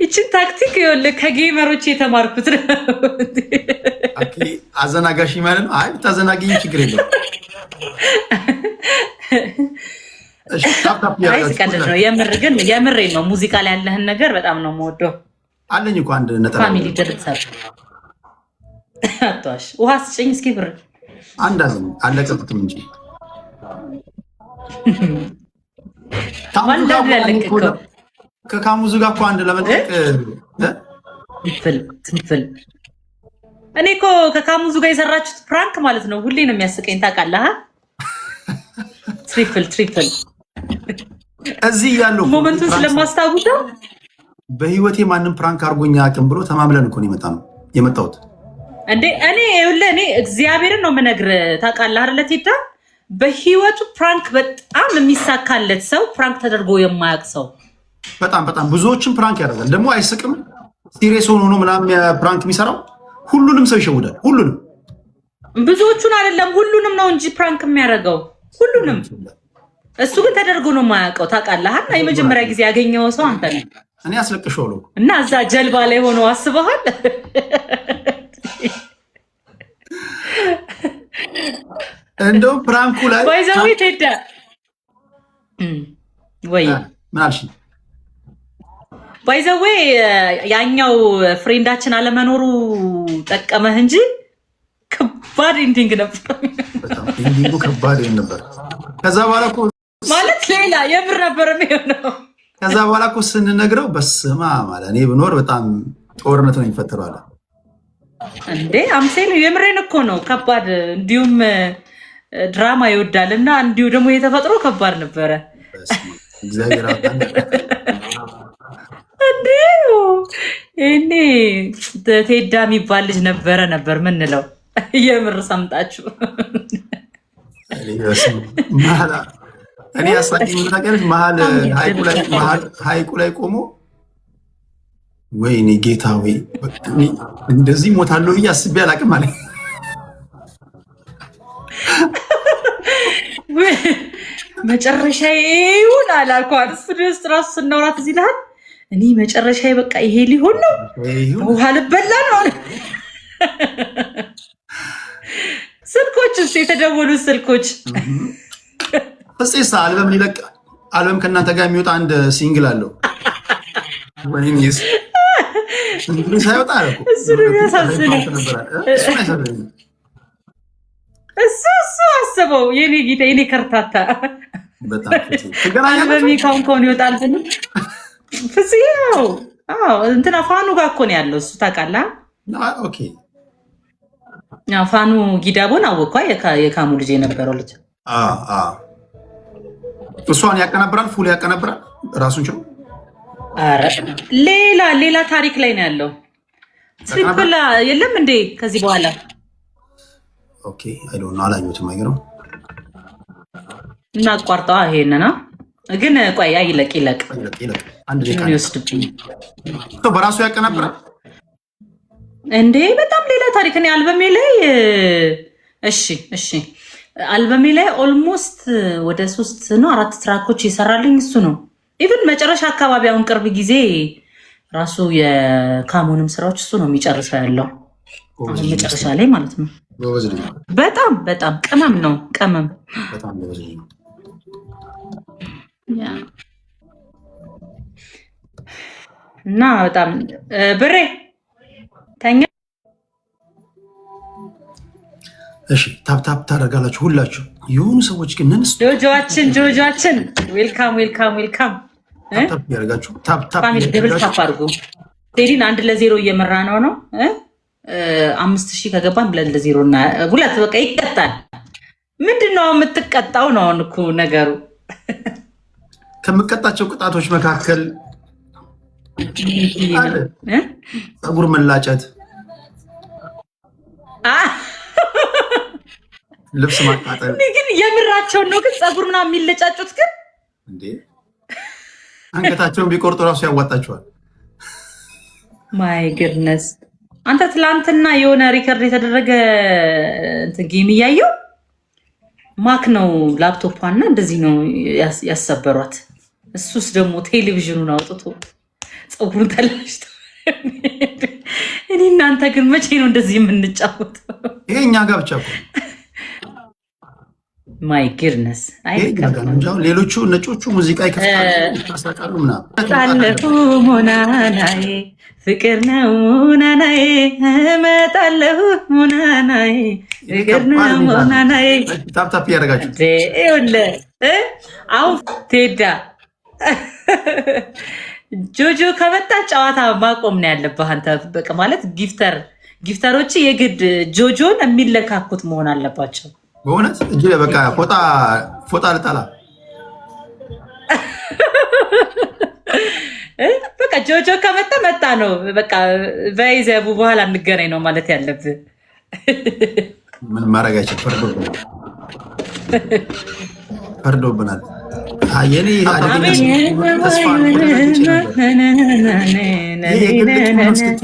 እችን ታክቲክ ይኸውልህ ከጌመሮች የተማርኩት ነው። አዘናጋሽ ማለት ነው። አይ ታዘናጊኝ ችግር የለም። እሺ ታፕ ያደርጋችሁ ነው። የምር ግን የምሬ ነው። ሙዚቃ ላይ ያለህን ነገር በጣም ነው የምወደው። አለኝ እኮ አንድ ነጠላ ፋሚሊ ድርሰት አጥቷሽ ውሃ ስጭኝ እስኪ ብር አንድ አለኝ አለቀጥም እንጂ ከካሙዙ ጋር እኮ አንድ ለመጠቅ ትንፍል እኔ እኮ ከካሙዙ ጋር የሰራችሁት ፕራንክ ማለት ነው ሁሌ ነው የሚያስቀኝ ታውቃለህ። ትሪፕል እዚህ ያለው ሞመንቱን ስለማስታውሰው በህይወቴ ማንም ፕራንክ አድርጎኛ አቅም ብሎ ተማምለን እኮ ነው የመጣሁት እንዴ። እኔ እግዚአብሔርን ነው የምነግርህ ታውቃለህ አይደል ቴዳ በህይወቱ ፕራንክ በጣም የሚሳካለት ሰው ፕራንክ ተደርጎ የማያውቅ ሰው በጣም ብዙዎችን ፕራንክ ያደርጋል። ደግሞ አይስቅም። ሲሪየስ ሆኖ ምናምን ፕራንክ የሚሰራው ሁሉንም ሰው ይሸውዳል። ሁሉንም ብዙዎቹን አይደለም ሁሉንም ነው እንጂ ፕራንክ የሚያደርገው ሁሉንም። እሱ ግን ተደርጎ ነው የማያውቀው ታውቃለህ። የመጀመሪያ ጊዜ ያገኘው ሰው አንተ ነህ። እኔ አስለቅሼዋለሁ እና እዛ ጀልባ ላይ ሆኖ አስበሃል። እንደው ፕራንኩ ላይ ወይዘው ቴዳ ወይ ምን አልሽ? ባይዘዌ ያኛው ፍሬንዳችን አለመኖሩ ጠቀመህ እንጂ ከባድ ኢንዲንግ ነበር። ኢንዲንጉ ከባድ ነበር። ከዛ በኋላ እኮ ማለት ሌላ የምር ነበር የሚሆነው። ከዛ በኋላ እኮ ስንነግረው በስማ ማለት እኔ ብኖር በጣም ጦርነት ነው የሚፈጠረው አለ እንዴ። አምሴል የምሬን እኮ ነው ከባድ። እንዲሁም ድራማ ይወዳል እና እንዲሁ ደግሞ የተፈጥሮ ከባድ ነበረ። እግዚአብሔር እንዴ እኔ ቴዳ የሚባል ልጅ ነበር ምንለው የምር ሰምጣችሁ እኔ ያሳቂኝ ታውቂያለሽ፣ መሀል ሀይቁ ላይ ቆሞ ወይኔ ጌታ ወይ እንደዚህ ሞታለሁ ብዬ አስቤ አላውቅም አለ። መጨረሻዬ ይሁን አላልኳት። እሱ ድረስ ራሱ ስናወራት እዚህ ልሃል እኔ መጨረሻዬ በቃ ይሄ ሊሆን ነው ውሃ ልበላ ነው። ስልኮች ውስጥ የተደወሉት ስልኮች ፍፄስ አልበም ሊለቅ አልበም ከእናንተ ጋር የሚወጣ አንድ ሲንግል አለው። ወይኔስ ሳይወጣ እሱ አስበው የኔ ጌታ የኔ ከርታታ አልበሜ ካሁን ይወጣል ብን ፍፄ እንትና ፋኑ ጋር እኮ ነው ያለው እሱ ታውቃለህ። ፋኑ ጊዳቦን አወኳ የካሙ ልጅ የነበረው ልጅ እሷን ያቀናብራል፣ ፉል ያቀናብራል ራሱን ችሎ። ኧረ ሌላ ታሪክ ላይ ነው ያለው። ትሪፕል የለም እንዴ ከዚህ በኋላ? ኦኬ አይ ዶንት ኖ አላየሁትም። አይገርም እና አቋርጠዋ ይሄንና ግን ቆይ ይለቅ አንድ ደቂቃ ይወስድብኝ። በራሱ ያቀናብራል እንዴ በጣም ሌላ ታሪክ ነው አልበሜ ላይ። እሺ አልበሜ ላይ ኦልሞስት ወደ 3 ነው 4 ትራኮች ይሰራልኝ እሱ ነው። ኢቭን መጨረሻ አካባቢ አሁን ቅርብ ጊዜ ራሱ የካሙንም ስራዎች እሱ ነው የሚጨርሰው ያለው አሁን መጨረሻ ላይ ማለት ነው። በጣም ቅመም ነው ቅመም እና በጣም ብሬ ተኛ። እሺ ታፕ ታደርጋላችሁ ሁላችሁ። የሆኑ ሰዎች ግን ነንስ ጆጆአችን ዌልካም ታፕ ያደርጋችሁ። ታፕ ደብል ታፕ አድርጉ። ቴዲን 1-0 እየመራ ነው 5000 ከገባን 2-0 እና 2 በቃ ይቀጣል። ምንድነው የምትቀጣው ነው እኮ ነገሩ። ከምቀጣቸው ቅጣቶች መካከል ፀጉር መላጨት፣ ልብስ ማቃጠል። ግን የምራቸውን ነው ግን ፀጉር ምናምን የሚለጫጩት ግን እንዴ አንገታቸውን ቢቆርጡ ራሱ ያዋጣቸዋል። ማይ ግድነስ አንተ ትላንትና የሆነ ሪከርድ የተደረገ እንትን ጌም እያየው ማክ ነው ላፕቶፓና እንደዚህ ነው ያሰበሯት። እሱስ ደግሞ ቴሌቪዥኑን አውጥቶ ፀጉሩን ተላጭቶ እኔ እናንተ ግን መቼ ነው እንደዚህ የምንጫወተው? ይሄ እኛ ጋር ብቻ እኮ ማይ ግድነስ ሌሎቹ ነጮቹ ሙዚቃ ይከፍታሉ ምናምን ሙናናዬ ፍቅር ነው ሙናናዬ እመጣለሁ ሙናናዬ ፍቅር ነው ሙናናዬ ታፕታፕ እያደረጋችሁ አሁን ቴዳ ጆጆ ከመጣ ጨዋታ ማቆም ነው ያለብህ አንተ። በቃ ማለት ጊፍተሮች የግድ ጆጆን የሚለካኩት መሆን አለባቸው። በእውነት እጅ በቃ ፎጣ ልጣላ በቃ ጆጆ ከመጣ መጣ ነው በቃ። በይዘቡ በኋላ እንገናኝ ነው ማለት ያለብህ። ምን ማድረግ አይችል ፈርዶብናል። የኔ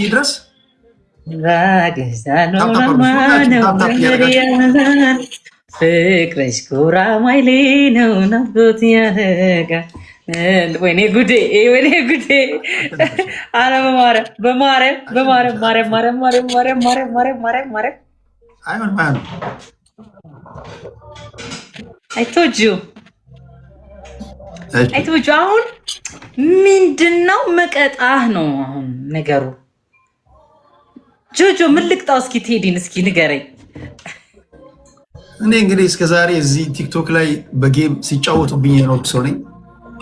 ድረስ ፍቅረሽ ኩራ ማይሌ ነው ናፍቆት ያረጋል። ወይኔ ጉዴ ወይኔ ጉዴ! አረ በማርያም አይቶጁ አሁን ምንድነው መቀጣህ ነው አሁን ነገሩ። ጆጆ ምን ልቅጣው? እስኪ ቴዲን እስኪ ንገረኝ። እኔ እንግዲህ እስከዛሬ እዚህ ቲክቶክ ላይ በጌም ሲጫወቱብኝ የኖርኩ ሰው ነኝ።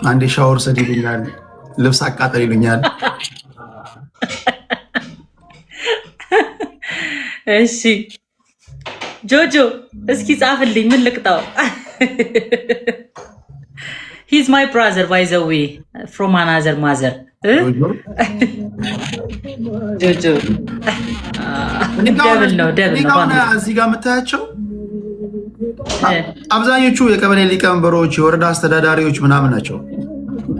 አንዴ ሻወር ሰድ ይሉኛል፣ ልብስ አቃጠል ይሉኛል። እሺ ጆጆ እስኪ ጻፍልኝ፣ ምን ልቅጣው? He's my brother by the way from another mother. ጆጆ ደብል ነው። እዚህ ጋር የምታያቸው አብዛኞቹ የቀበሌ ሊቀመንበሮች፣ የወረዳ አስተዳዳሪዎች ምናምን ናቸው።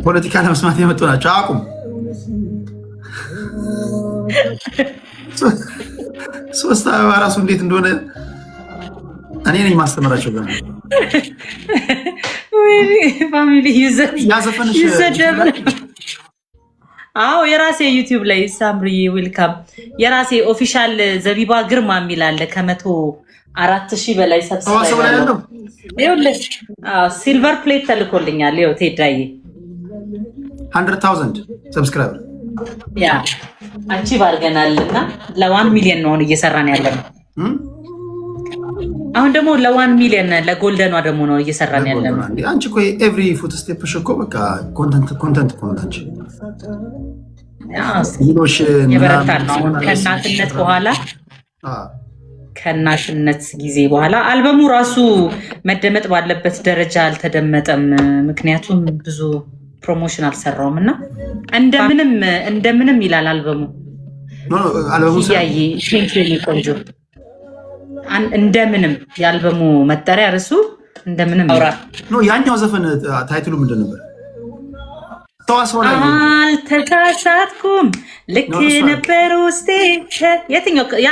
ፖለቲካ ለመስማት የመጡ ናቸው። አቁም። ሶስት አበባ ራሱ እንዴት እንደሆነ እኔ ነኝ ማስተምራቸው። ገና ፋሚሊ ይዘደብ። አዎ የራሴ ዩቲዩብ ላይ ሳምሪ ዌልካም የራሴ ኦፊሻል ዘቢባ ግርማ የሚል አለ። 104,000 በላይ ሰብስክራይበር ይኸውልህ። ሲልቨር ፕሌት ተልኮልኛል። ይኸው ቴዳዬ 100,000 ሰብስክራይበር ያ አቺቭ አድርገናልና ለ1 ሚሊዮን ነው እየሰራን ያለነው። አሁን ደግሞ ለ1 ሚሊዮን ለጎልደኗ ደግሞ ነው እየሰራን ያለነው። አንቺ እኮ ኤቭሪ ፉት ስቴፕ እኮ በቃ ኮንተንት አንቺ የበረታን ነው። አሁን ከእናትነት በኋላ ከእናትነት ጊዜ በኋላ አልበሙ ራሱ መደመጥ ባለበት ደረጃ አልተደመጠም። ምክንያቱም ብዙ ፕሮሞሽን አልሰራውም እና እንደምንም ይላል አልበሙ። ያየ ቆንጆ እንደምንም የአልበሙ መጠሪያ ርሱ እንደምንም አውራ ነው። ያኛው ዘፈን ታይትሉ ምንድን ነበር? አልተሳሳትኩም ልክ ነበር ውስጤ። የትኛው ያ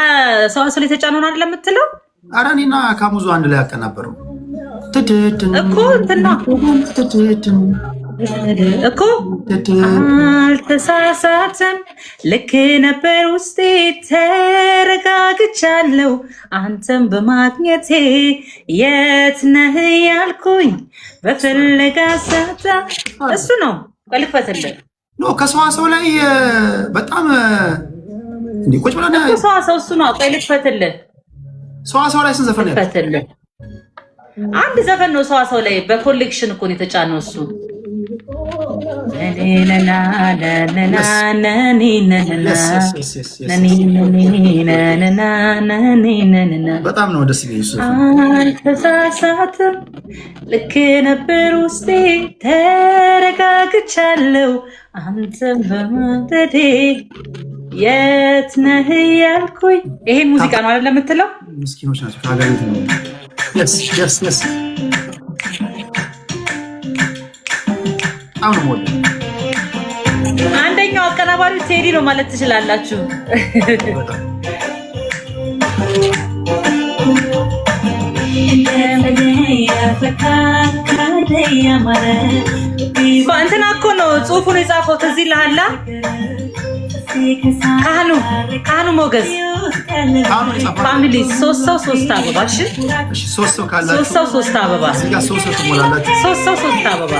ሰዋሰው ላይ የተጫነውን አይደል የምትለው? ኧረ እኔና ካሙዙ አንድ ላይ ያቀናበረው እኮ እንትና እኮ አልተሳሳትም ልክ ነበር ውስጤ ተረጋግቻለሁ አንተም በማግኘቴ የት ነህ ያልኩኝ በፍለጋ ሳታ እሱ ነው። ቀልፈትልህ ኖ ከሰዋሰው ላይ በጣም እንዴ ቁጭ ብለና ሰዋሰው እሱ ነው። ቀልፈትልህ ሰዋሰው ላይ ስንት ዘፈን ነው? አንድ ዘፈን ነው ሰዋሰው ላይ በኮሌክሽን እኮ ነው የተጫነው እሱ። በጣም ነው ደስ ይለኝ። አልተሳሳትም ልክ ነበር ውስጤ ተረጋግቻለሁ አንተም በመውደዴ የት ነህ ያልኩኝ። ይሄን ሙዚቃ ነው አይደል የምትለው? ምስኪኖች ናቸው ከሀገሪቱ ነው። አንደኛው አቀናባሪው ቴዲ ነው ማለት ትችላላችሁ። እንትና እኮ ነው ጽሁፉን የጻፈው ትዝ ይልሃል? ካህኑ ሞገስ ፋሚሊ 3 ሰው 3 አበባ። እሺ 3 ሰው ካላችሁ 3 ሰው 3 አበባ። እዚህ ጋር 3 ሰው ትሞላላችሁ። 3 ሰው 3 አበባ።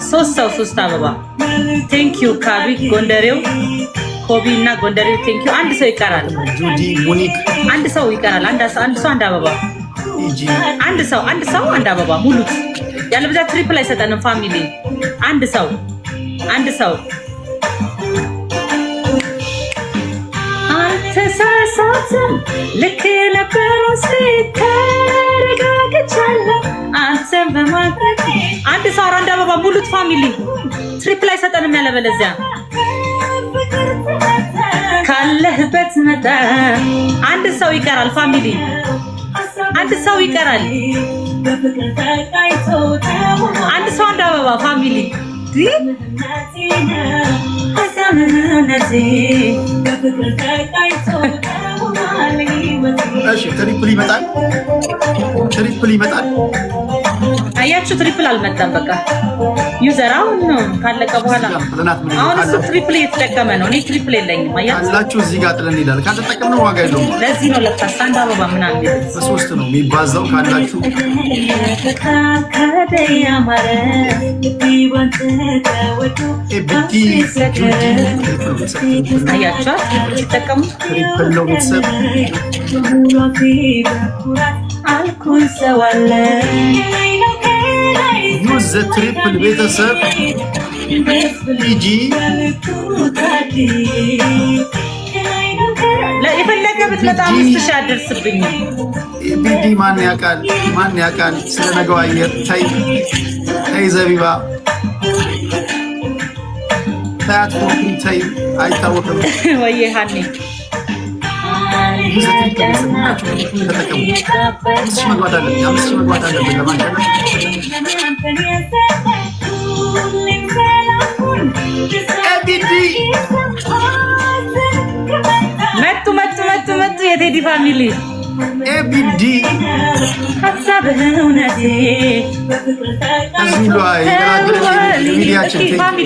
3 ሰው 3 አበባ። ቴንክ ዩ ካቢ ጎንደሬው ኮቢ እና ጎንደሬው ቴንክ ዩ። አንድ ሰው ይቀራል። ጁዲ ሙኒክ አንድ ሰው ይቀራል። አንድ ሰው አንድ አበባ። አንድ ሰው አንድ አበባ ሙሉት። ያለበዛ ትሪፕል አይሰጠንም ፋሚሊ። አንድ ሰው አልተሳሳትም ልክ ነበር ተረጋግቻለሁ አንተን በማድረግ አንድ ሰው አንድ አበባ ሙሉት ፋሚሊ። ትሪፕል አይሰጠንም ያለበለዚያ ካለህበት መጣ። አንድ ሰው ይቀራል ፋሚሊ። አንድ ሰው ይቀራል። አንድ ሰው አንድ አበባ ፋሚሊ። እሺ ትሪፕል ይመጣል። አያችሁ ትሪፕል አልመጣም። በቃ ዩዘር አሁን ነው ካለቀ በኋላ አሁን እሱ ትሪፕል እየተጠቀመ ነው። እኔ ትሪፕል የለኝም። አያችሁ እዚህ ጋር ጥለን እንሄዳለን። ካልተጠቀምነው ዋጋ የለውም። ለዚህ ነው ለካስ አንድ አበባ ምናምን በ3 ነው የሚባዛው። ካላችሁ አያችሁ ሲጠቀሙ ትሪፕል ነው ቤተሰብ አልኩን ሰው አለ ዩዝ ዘ ትሪፕል ቤተሰብ ኢጂ የፈለገ ብትመጣ 5,000 አደርስብኝ። ቢዲ ማን ያውቃል ስለ ነገው አየር። ታይ ዘቢባ ታያት ታይ አይታወቅም ወይ ሃኒ መግባት አለብን ለማንቀሳቀስ መጡ የቴዲ ፋሚሊ ኤቢዲ ሀሳብህ እውነቴ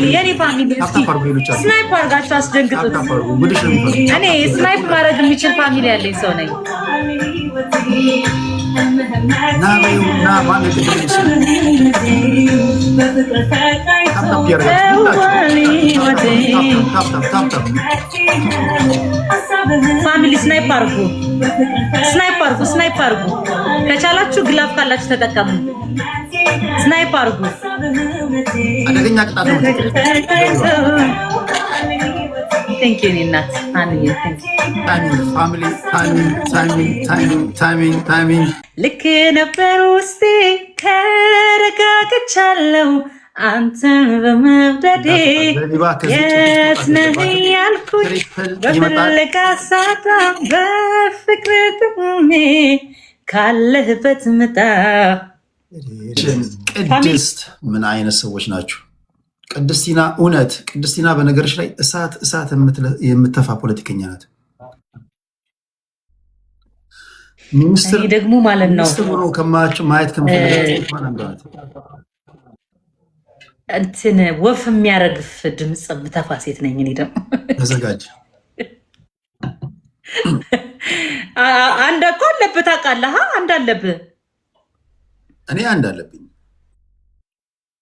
የኔ ፋሚሊ ስናይፕ አድርጋችሁ አስደንግጡት። እኔ ስናይፕ ማድረግ የሚችል ፋሚሊ ያለኝ ሰው ነኝ። ፋሚሊ ስናይፕ አርጉ። ከቻላችሁ ግላፍ ካላችሁ ተጠቀሙ። ስናይፕ አርጉ። አደገኛ ቅጣት ነው። ቴንክ ዩ እናት አንዬ ታይሚንግ ልክ ነበር ውስጤ ተረጋግቻለሁ አንተን በመውደዴ የት ነህ ያልኩኝ በፍለጋ ሳጣ በፍቅር ጥሜ ካለህበት ምጣ። ቅድስት ምን አይነት ሰዎች ናቸው? ቅድስቲና እውነት ቅድስቲና በነገሮች ላይ እሳት የምትተፋ ፖለቲከኛ ናት። ሚኒስትር ደግሞ ማለት ነው ማየት እንትን ወፍ የሚያረግፍ ድምፅ የምተፋ ሴት ነኝ። እኔ ደግሞ ተዘጋጅ። አንድ እኮ አለብህ ታውቃለህ። አንድ አለብህ፣ እኔ አንድ አለብኝ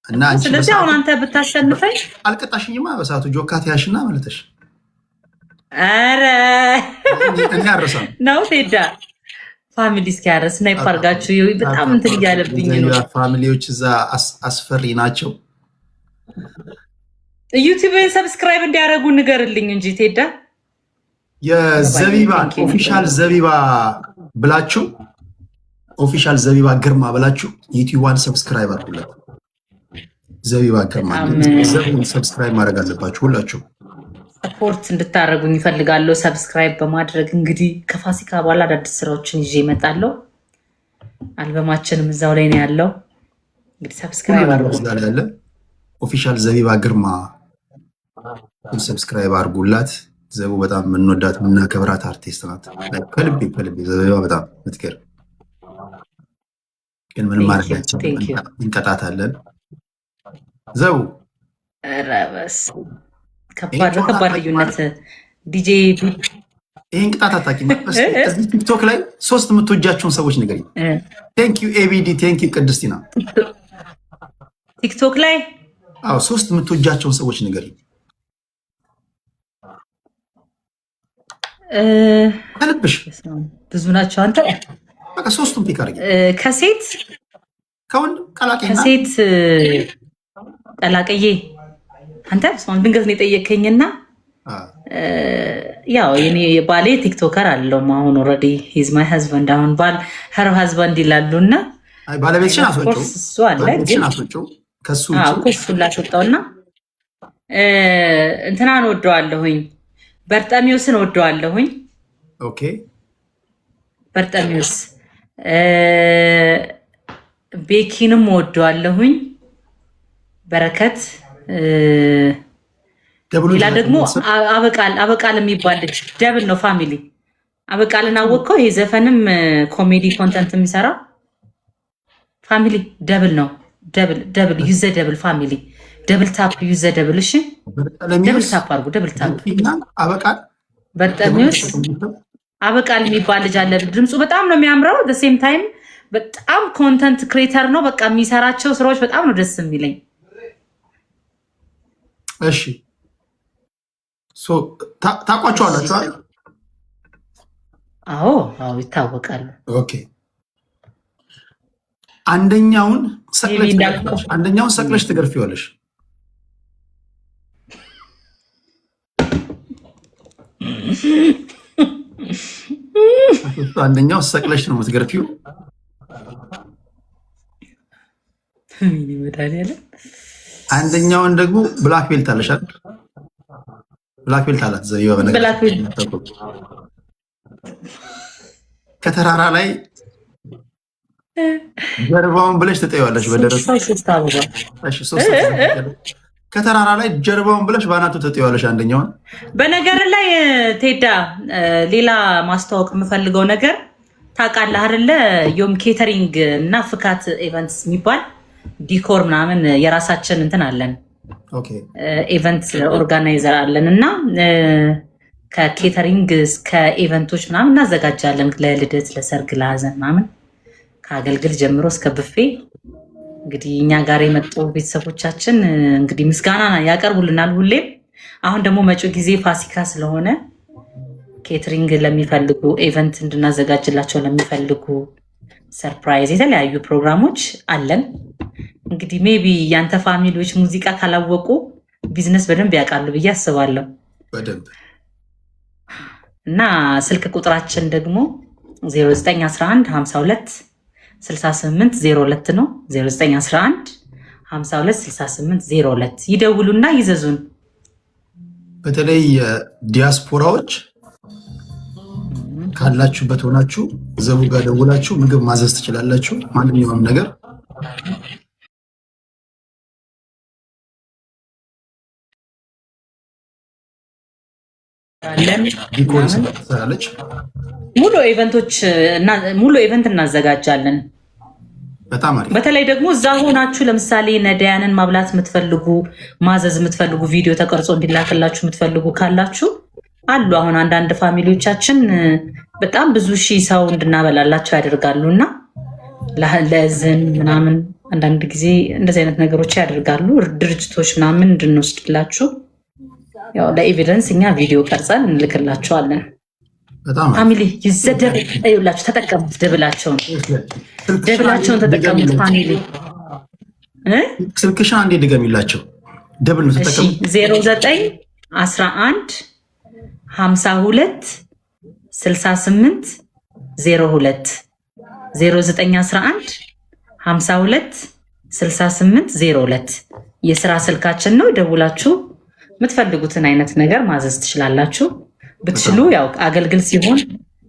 እና አንቺ ስለዚህ አሁን አንተ ብታሸንፈኝ አልቀጣሽኝማ። በሰዓቱ ጆካት ያሽና ማለትሽ ኧረ እኔ አረሳም ነው ቴዳ ፋሚሊ እስኪያረስ ስናይፕ አድርጋችሁ በጣም እንትን እያለብኝ ነው። ፋሚሊዎች እዛ አስፈሪ ናቸው። ዩቲዩብን ሰብስክራይብ እንዲያደርጉ ንገርልኝ እንጂ ቴዳ። የዘቢባ ኦፊሻል ዘቢባ ብላችሁ ኦፊሻል ዘቢባ ግርማ ብላችሁ ዩቲዩብን ሰብስክራይብ አድርጉላት። ዘቢባ ግርማ ዘቢባን ሰብስክራይብ ማድረግ አለባችሁ ሁላችሁ። ሰፖርት እንድታደርጉኝ ይፈልጋለሁ ሰብስክራይብ በማድረግ። እንግዲህ ከፋሲካ በኋላ አዳዲስ ስራዎችን ይዤ እመጣለሁ። አልበማችንም እዛው ላይ ነው ያለው። እንግዲህ ሰብስክራይብ አድርጉ። ኦፊሻል ዘቢባ ግርማ ሰብስክራይብ አድርጉላት። ዘቡ በጣም የምንወዳት የምናከብራት አርቲስት ናት። ከልቤ ዘቢባ በጣም ምትገርም፣ ግን ምንም ማድረጋችን እንቀጣታለን። ዘቡ ረበስ ከባድ ልዩነት ዲጄ ይህን ቅጣት አታውቂም። እዚህ ቲክቶክ ላይ 3 የምትወጃቸውን ሰዎች ንገሪኝ። ቴንክ ዩ ኤቢዲ፣ ቴንክ ዩ ቅድስቲና። ቲክቶክ ላይ 3 የምትወጃቸውን ሰዎች ንገሪኝ። ከልብሽ ብዙ ናቸው። አንተ በቃ 3ቱን ፒክ አድርጊ። ከሴት ከወንድ ቀላቅይና ከሴት ቀላቅዬ አንተ ድንገት ነው የጠየከኝና ያው የኔ ባሌ ቲክቶከር አለውም አሁን ኦልሬዲ ሂዝ ማይ ሀዝባንድ አሁን ባል ሄር ሀዝባንድ ይላሉና ባለቤትሽን አስወጪው እሱ አለ ግን ከሱ እሱን ላስወጣውና እንትናን ወደዋለሁኝ በርጠሚዮስን ወደዋለሁኝ። ኦኬ በርጠሚዮስ ቤኪንም ወደዋለሁኝ። በረከት ሌላ ደግሞ አበቃል የሚባል ልጅ ደብል ነው ፋሚሊ። አበቃልን አወቀው። ይሄ ዘፈንም ኮሜዲ ኮንተንት የሚሰራ ፋሚሊ ደብል ነው። ደብል ዩዘ ደብል ፋሚሊ ደብል ታፕ ዩዘ ደብል። እሺ ደብል ታፕ አድርጉ። ደብል ታፕ በርጠሚዮስ አበቃል የሚባል ልጅ አለ። ድምፁ በጣም ነው የሚያምረው። ሴም ታይም በጣም ኮንተንት ክሬተር ነው። በቃ የሚሰራቸው ስራዎች በጣም ነው ደስ የሚለኝ። እሺ ታውቋቸዋላችሁ አይደል? አዎ ይታወቃሉ። ኦኬ አንደኛውን ሰቅለሽ ትገርፊዋለሽ። አንደኛው ሰቅለሽ ነው የምትገርፊው። አንደኛውን ደግሞ ብላክ ቤልት አለሽ አይደል? ብላክ ቤልት አላት ዘቢባ። በነገር ከተራራ ላይ ጀርባውን ብለሽ ትጠይዋለሽ በደረሱ። ከተራራ ላይ ጀርባውን ብለሽ በአናቱ ትጠይዋለሽ አንደኛውን። በነገር ላይ ቴዳ ሌላ ማስተዋወቅ የምፈልገው ነገር ታውቃለህ አይደለ? ዮም ኬተሪንግ እና ፍካት ኢቨንትስ የሚባል ዲኮር ምናምን የራሳችን እንትን አለን። ኢቨንት ኦርጋናይዘር አለን እና ከኬተሪንግ እስከ ኢቨንቶች ምናምን እናዘጋጃለን። ለልደት፣ ለሰርግ፣ ለሀዘን ምናምን ከአገልግል ጀምሮ እስከ ብፌ። እንግዲህ እኛ ጋር የመጡ ቤተሰቦቻችን እንግዲህ ምስጋና ያቀርቡልናል ሁሌም። አሁን ደግሞ መጪው ጊዜ ፋሲካ ስለሆነ ኬተሪንግ ለሚፈልጉ ኢቨንት እንድናዘጋጅላቸው ለሚፈልጉ ሰርፕራይዝ የተለያዩ ፕሮግራሞች አለን። እንግዲህ ሜቢ ያንተ ፋሚሊዎች ሙዚቃ ካላወቁ ቢዝነስ በደንብ ያውቃሉ ብዬ አስባለሁ። እና ስልክ ቁጥራችን ደግሞ 0911 52 68 02 ነው። 0911 52 68 02 ይደውሉና ይዘዙን። በተለይ ዲያስፖራዎች ካላችሁበት ሆናችሁ ዘቡ ጋር ደውላችሁ ምግብ ማዘዝ ትችላላችሁ። ማንኛውም ነገር ሙሉ ኢቨንት እናዘጋጃለን። በተለይ ደግሞ እዛ ሆናችሁ ለምሳሌ ነዳያንን ማብላት የምትፈልጉ ማዘዝ የምትፈልጉ ቪዲዮ ተቀርጾ እንዲላክላችሁ የምትፈልጉ ካላችሁ አሉ። አሁን አንዳንድ ፋሚሊዎቻችን በጣም ብዙ ሺህ ሰው እንድናበላላቸው ያደርጋሉ እና ለእዝን ምናምን አንዳንድ ጊዜ እንደዚህ አይነት ነገሮች ያደርጋሉ። ድርጅቶች ምናምን እንድንወስድላችሁ ያው ለኤቪደንስ እኛ ቪዲዮ ቀርጸን እንልክላቸዋለን። ፋሚሊ ይዘደብ ይውላችሁ፣ ተጠቀሙት። ደብላቸውን ተጠቀሙት ፋሚሊ። ስልክሽን አንዴ ድገሚላቸው። ደብል ነው ተጠቀሙ። 0911 52 68 02 0911 52 68 02 የስራ ስልካችን ነው። ደውላችሁ የምትፈልጉትን አይነት ነገር ማዘዝ ትችላላችሁ። ብትችሉ ያው አገልግል ሲሆን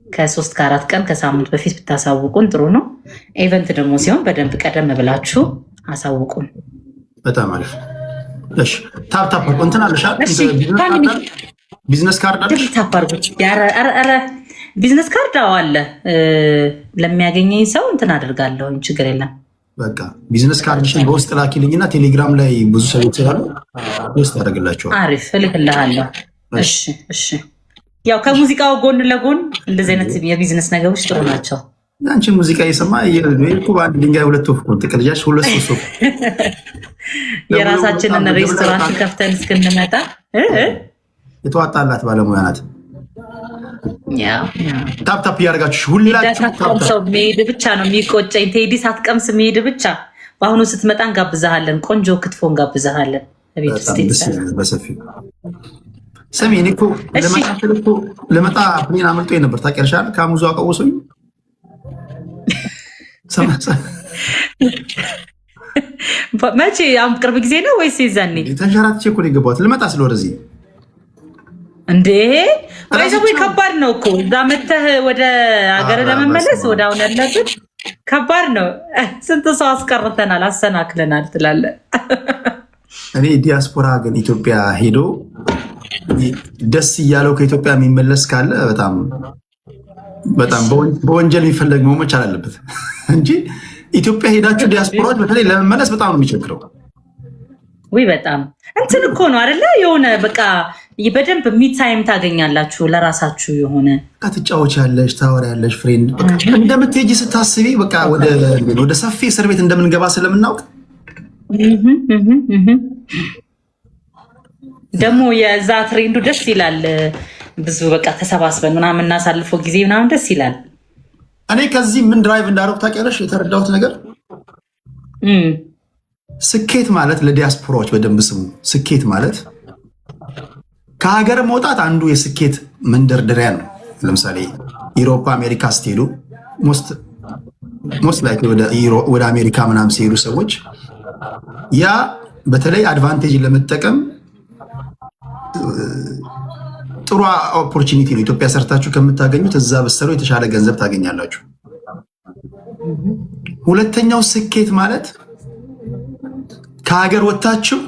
ከ3 ከ4 ቀን ከሳምንት በፊት ብታሳውቁን ጥሩ ነው። ኢቨንት ደግሞ ሲሆን በደንብ ቀደም ብላችሁ አሳውቁን። በጣም አሪፍ። እሺ ታፕ እንትን አለሽ ቢዝነስ ካርድ አለሽ? ታፕ አድርጉት። ኧረ ቢዝነስ ካርድ አለ። ለሚያገኘኝ ሰው እንትን አደርጋለሁ። ችግር የለም። በቃ ቢዝነስ ካርድሽን በውስጥ ላኪልኝና ቴሌግራም ላይ ብዙ ሰዎች ስላሉ ውስጥ አደርግላቸዋል። አሪፍ እልክልሃለሁ። እሺ። ያው ከሙዚቃው ጎን ለጎን እንደዚህ አይነት የቢዝነስ ነገሮች ጥሩ ናቸው። አንቺን ሙዚቃ እየሰማ እኮ በአንድ ድንጋይ ሁለት ወፍ እኮ ትቅልጃለሽ። ሁለት ሶስት ወፍ የራሳችንን ሬስቶራንት ከፍተን እስክንመጣ የተዋጣላት ባለሙያ ናት። ታፕታፕ እያደረጋችሁ ሁላችሁ ሰው መሄድ ብቻ ነው የሚቆጨኝ። ቴዲ ሳትቀምስ መሄድ ብቻ። በአሁኑ ስትመጣ እንጋብዛሃለን፣ ቆንጆ ክትፎ እንጋብዛሃለን። በሰፊው ስሚ፣ እኔ እኮ ለመጣ ፕሌን አመልጦኝ ነበር ታውቂያለሽ። ከሙዙ አቀወሱኝ። መቼ? ቅርብ ጊዜ ነው ወይስ ይዛኔ? ተንሸራትቼ እኮ ነው የገባሁት ልመጣ ስለ ወደዚህ እንዴ ባይዘው ከባድ ነው እኮ እዛ መተህ ወደ ሀገር ለመመለስ ወደ አሁን ያለበት ከባድ ነው። ስንት ሰው አስቀርተናል፣ አሰናክለናል ትላለህ። እኔ ዲያስፖራ ግን ኢትዮጵያ ሄዶ ደስ እያለው ከኢትዮጵያ የሚመለስ ካለ በጣም በወንጀል የሚፈለግ መሆን መቻል አለበት እንጂ ኢትዮጵያ ሄዳችሁ ዲያስፖራዎች በተለይ ለመመለስ በጣም ነው የሚቸግረው። ወይ በጣም እንትን እኮ ነው አይደለ? የሆነ በቃ በደንብ ሚታይም ታገኛላችሁ ለራሳችሁ። የሆነ ትጫወቻለሽ፣ ታወሪያለሽ። ፍሬንድ እንደምትሄጂ ስታስቢ በቃ ወደ ሰፊ እስር ቤት እንደምንገባ ስለምናውቅ ደግሞ የዛ ትሬንዱ ደስ ይላል። ብዙ በቃ ተሰባስበን ምናምን እናሳልፈው ጊዜ ምናምን ደስ ይላል። እኔ ከዚህ ምን ድራይቭ እንዳደረኩ ታውቂያለሽ? የተረዳሁት ነገር ስኬት ማለት ለዲያስፖራዎች በደንብ ስሙ። ስኬት ማለት ከሀገር መውጣት አንዱ የስኬት መንደርደሪያ ነው። ለምሳሌ ኢሮፓ፣ አሜሪካ ስትሄዱ ሞስት ላይ ወደ አሜሪካ ምናምን ሲሄዱ ሰዎች ያ በተለይ አድቫንቴጅ ለመጠቀም ጥሩ ኦፖርቹኒቲ ነው። ኢትዮጵያ ሰርታችሁ ከምታገኙት እዛ በሰሩ የተሻለ ገንዘብ ታገኛላችሁ። ሁለተኛው ስኬት ማለት ከሀገር ወጥታችሁ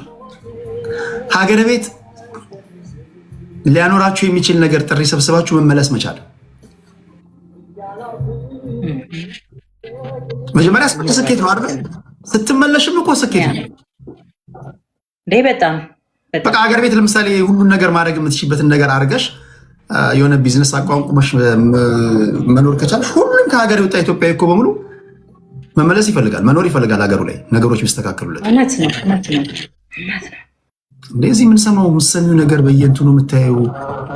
ሀገር ቤት ሊያኖራችሁ የሚችል ነገር ጥሪ ሰብስባችሁ መመለስ መቻል። መጀመሪያ ስኬት ነው አይደል? ስትመለሽም እኮ ስኬት ነው። በጣም በቃ ሀገር ቤት ለምሳሌ ሁሉን ነገር ማድረግ የምትችይበትን ነገር አድርገሽ የሆነ ቢዝነስ አቋቁመሽ መኖር ከቻልሽ ሁሉም ከሀገር የወጣ ኢትዮጵያዊ እኮ በሙሉ መመለስ ይፈልጋል፣ መኖር ይፈልጋል ሀገሩ ላይ ነገሮች ቢስተካከሉለት። እንደዚህ የምንሰማው የምትሰሚው ነገር በየእንትኑ የምታየው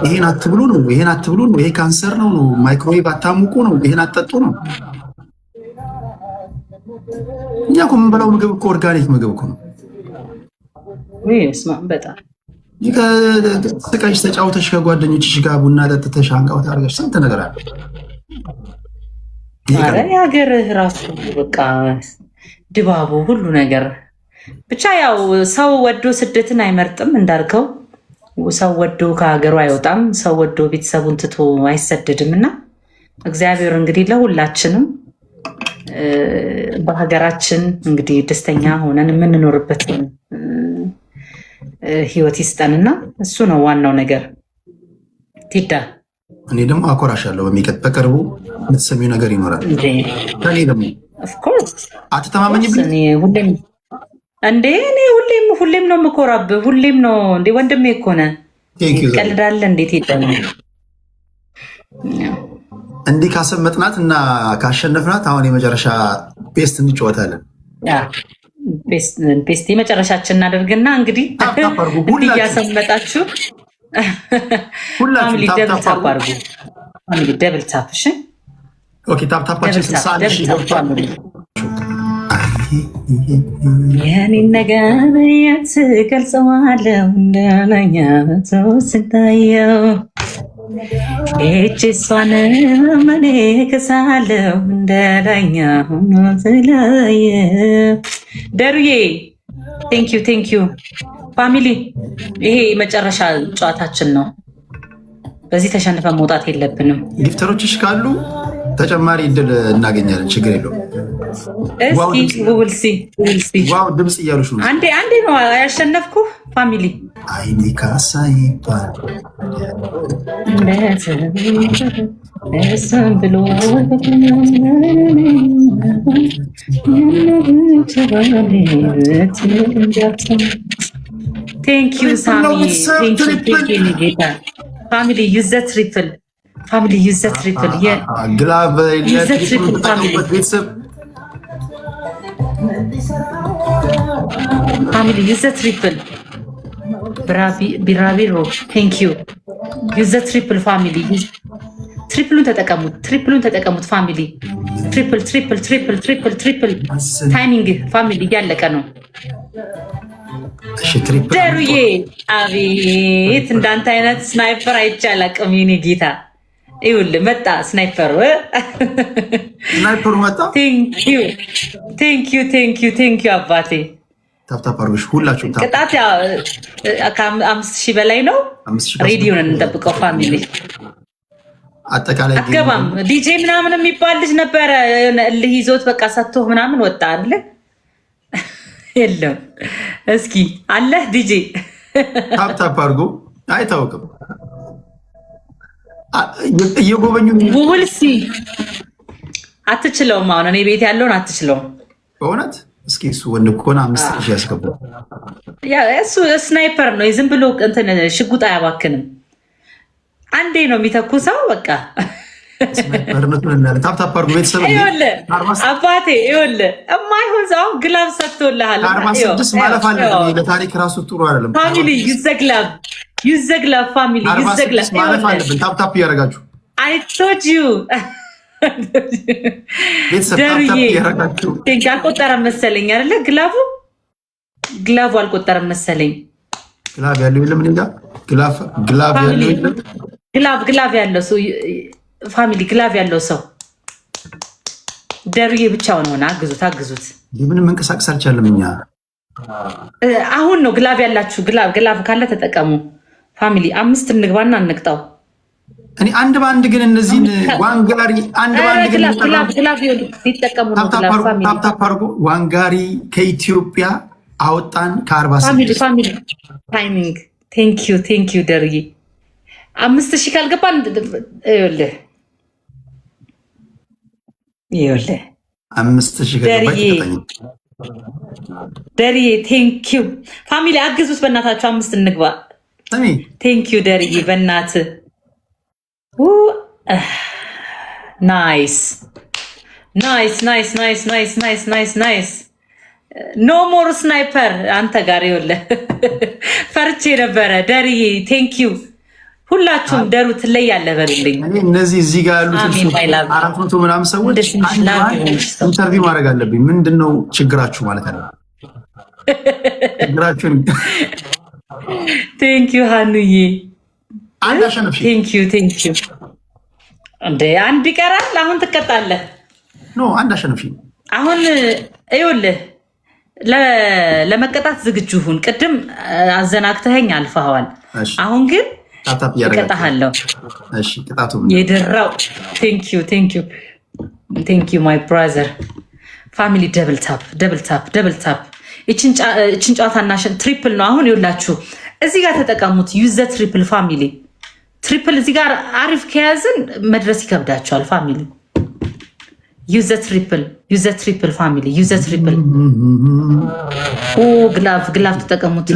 ይሄን አትብሉ ነው፣ ይሄን አትብሉ ነው፣ ይሄ ካንሰር ነው፣ ማይክሮዌቭ አታሙቁ ነው፣ ይሄን አትጠጡ ነው። እኛ እኮ የምንበላው ምግብ እኮ ኦርጋኒክ ምግብ እኮ ነው። በጣም ስቃይሽ ተጫውተሽ ከጓደኞችሽ ጋር ቡና ጠጥተሽ አንቃውት አድርገሽ ስንት ነገር አለ። የሀገር ራሱ በቃ ድባቡ ሁሉ ነገር ብቻ ያው ሰው ወዶ ስደትን አይመርጥም እንዳልከው። ሰው ወዶ ከሀገሩ አይወጣም። ሰው ወዶ ቤተሰቡን ትቶ አይሰደድም። እና እግዚአብሔር እንግዲህ ለሁላችንም በሀገራችን እንግዲህ ደስተኛ ሆነን የምንኖርበት ህይወት ይስጠንና እሱ ነው ዋናው ነገር። ቲዳ እኔ ደግሞ አኮራሻለሁ። በቅርቡ የምትሰሚው ነገር ይኖራል። ከኔ ደግሞ አትተማመኝብኝ እንዴ? እኔ ሁሌም ነው የምኮራብህ። ሁሌም ነው እንዴ? ወንድሜ እኮ ነህ። ቀልዳለህ እንዴት ይደለ እንዲህ ካሰመጥናት እና ካሸነፍናት አሁን የመጨረሻ ቤስት እንጫወታለን። ቤስት የመጨረሻችን እናደርግና እንግዲህ እያሰመጣችሁ ፋሚሊ ደብል ታፕ አድርጉ። ፋሚሊ ደብል ታፕ። እሺ ኦኬ። ታፕታፓችን ስንሳለሽ የኔን ነገር የት ገልጸዋለሁ? እንደናኛ ስታየው እሷን መኔ ክሳለሁ እንደላኛ ሆኖ ስለየ ደሩዬ ቴንኪዩ ፋሚሊ። ይሄ መጨረሻ ጨዋታችን ነው። በዚህ ተሸንፈን መውጣት የለብንም። ጊፍተሮችሽ ካሉ ተጨማሪ እድል እናገኛለን። ችግር የለውም። ዋው ድምፅ እያሉሽ ነው። አንዴ ነው ያሸነፍኩ ፋሚሊ። አይኔ ካሳ ይባል እሱም ብሎ ቴንክ ዩ ሳሚ ቴንክ ዩ ጌታ ፋሚሊ ዩዝ ዘ ትሪፕል ፋሚሊ ዩዝ ዘ ትሪፕል ግላቭ ዩዝ ዘ ትሪፕል ፋሚሊ ፋሚሊ ዩዝ ዘ ትሪፕል ቢራቢሮ ቴንክ ዩ ዩዝ ዘ ትሪፕል ፋሚሊ ትሪፕሉን ተጠቀሙት ፋሚሊ ትሪፕል ታይሚንግ ፋሚሊ እያለቀ ነው። ደሩዬ አቤት እንዳንተ አይነት ስናይፐር አይቼ አላውቅም። የኔ ጌታ ይኸውልህ መጣ ስናይፐሩ መጣ። ቴንክ ዩ አባቴ። ታፕታፕ አድርጎሽ ሁላችሁም ቅጣት ከ5,000 በላይ ነው። ሬዲዮን እንጠብቀው ፋሚሊ። አጠቃላይ አገባም ዲጄ ምናምን የሚባል ልጅ ነበረ እልህ ይዞት በቃ ሰጥቶ ምናምን ወጣ አይደለ? የለም እስኪ አለ ዲጄ ታፕታፕ አድርጎ አይታወቅም። እየጎበኙ ውልሲ አትችለውም። አሁን እኔ ቤት ያለውን አትችለውም በእውነት። እስኪ እሱ ወንድ ከሆነ 5,000 ያስገቡ። እሱ ስናይፐር ነው። ዝም ብሎ እንትን ሽጉጥ አያባክንም። አንዴ ነው የሚተኩሰው። በቃ ታፕታፕ አድርጎ ቤተሰብ አባቴ ይኸውልህ የማይሆን ሰው ግላብ ሰጥቶልሃል። 46 ማለፍ አለ። ለታሪክ ራሱ ጥሩ አይደለም። ፋሚሊ ዩዘግላብ ፋሚሊ ዩዘግላብ ማለፍ አለብን። ታፕታፕ እያደረጋችሁ አይ ቶልድ ዩ ቤተሰብ ታፕታፕ እያደረጋችሁ አልቆጠረም መሰለኝ አይደለ? ግላቡ አልቆጠረም መሰለኝ። ግላብ ያለው የለም እኔ ጋር ግላብ ያለው የለም። ግላብ ያለው ሰው ፋሚሊ ግላብ ያለው ሰው ደሩዬ ብቻውን ሆነ። አግዙት። ምንም መንቀሳቀስ አልቻለም። እኛ አሁን ነው ግላብ ያላችሁ። ግላብ ካለ ተጠቀሙ ፋሚሊ። 5 እንግባና እንቅጣው። እኔ አንድ በአንድ ግን እነዚህን ዋንጋሪ አንድ በአንድ ግን ግላብ ሊጠቀሙ ነው። ታፕታፕ አድርጎ ዋንጋሪ ከኢትዮጵያ አወጣን ከ46 ፋሚሊ ታይሚንግ ቴንክ ዩ ደሩዬ 5,000 ካልገባን ይኸውልህ 5,000 ደርዬ ቴንክ ዩ ፋሚሊ አግዙት በእናታችሁ። 5 እንግባ። ቴንክ ዩ ደርዬ በእናትህ ናይስ ኖ ሞር ስናይፐር አንተ ጋር ይኸውልህ ፈርቼ ነበረ። ደርዬ ቴንክ ዩ ሁላችሁም ደሩ ትለያለህ በሉልኝ። እነዚህ እዚህ ጋር ያሉት 400 ምናምን ሰዎች ኢንተርቪው ማድረግ አለብኝ። ምንድነው ችግራችሁ ማለት ነው? ችግራችሁን ቴንክ ዩ ሃኑዬ አንድ አሸነፍሽ። ቴንክ ዩ እንደ አንድ ይቀራል። አሁን ትቀጣለህ። ኖ አንድ አሸነፍሽ። አሁን ይኸውልህ ለመቀጣት ዝግጁ ሁን። ቅድም አዘናግተኸኝ አልፈኸዋል። አሁን ግን እቀጣሃለሁ። የደራው ቴንክ ዩ ማይ ብራዘር ፋሚሊ። ደብል ታፕ ይችን ጨዋታና ትሪፕል ነው። አሁን ይኸውላችሁ እዚህ ጋር ተጠቀሙት። ዩዝ ዘ ትሪፕል ፋሚሊ። ትሪፕል እዚህ ጋር አሪፍ ከያዝን መድረስ ይከብዳቸዋል ፋሚሊ። ዩዝ ዘ ትሪፕል ፋሚሊ። ዩዝ ዘ ትሪፕል ግላቭ ተጠቀሙት።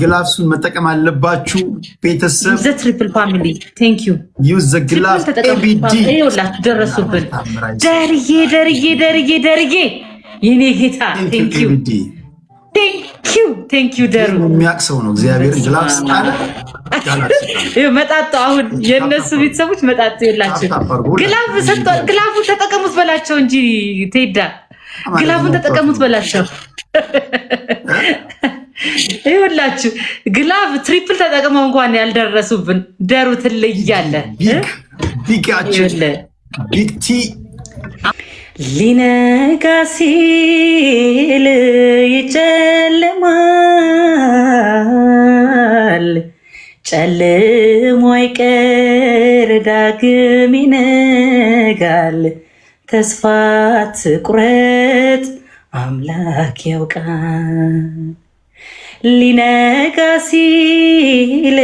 ግላቭሱን መጠቀም አለባችሁ ቤተሰብ። ዩዝ ዘ ትሪፕል ፋሚሊ ቴንክ ዩ። ዩዝ ዘ ግላቭ ኤቢዲ። ይኸውላችሁ ደረሱብን። ደርዬ የኔ ጌታ ቴንክ ዩ ደሩ። የሚያውቅ ሰው ነው እግዚአብሔርን። ግላቭስ አለ መጣጡ። አሁን የእነሱ ቤተሰቦች መጣጡ የላቸው። ግላቡን ተጠቀሙት በላቸው እንጂ ቴዳ ግላቡን ተጠቀሙት በላቸው። ይኸውላችሁ ግላቭ ትሪፕል ተጠቅመው እንኳን ያልደረሱብን ደሩ ትለያለ። ቢግቲ ሊነጋ ሲል ይጨልማል፣ ጨልሞ አይቀር ዳግም ይነጋል። ተስፋ ትቁረጥ አምላክ ያውቃል። ሊነጋ ሲል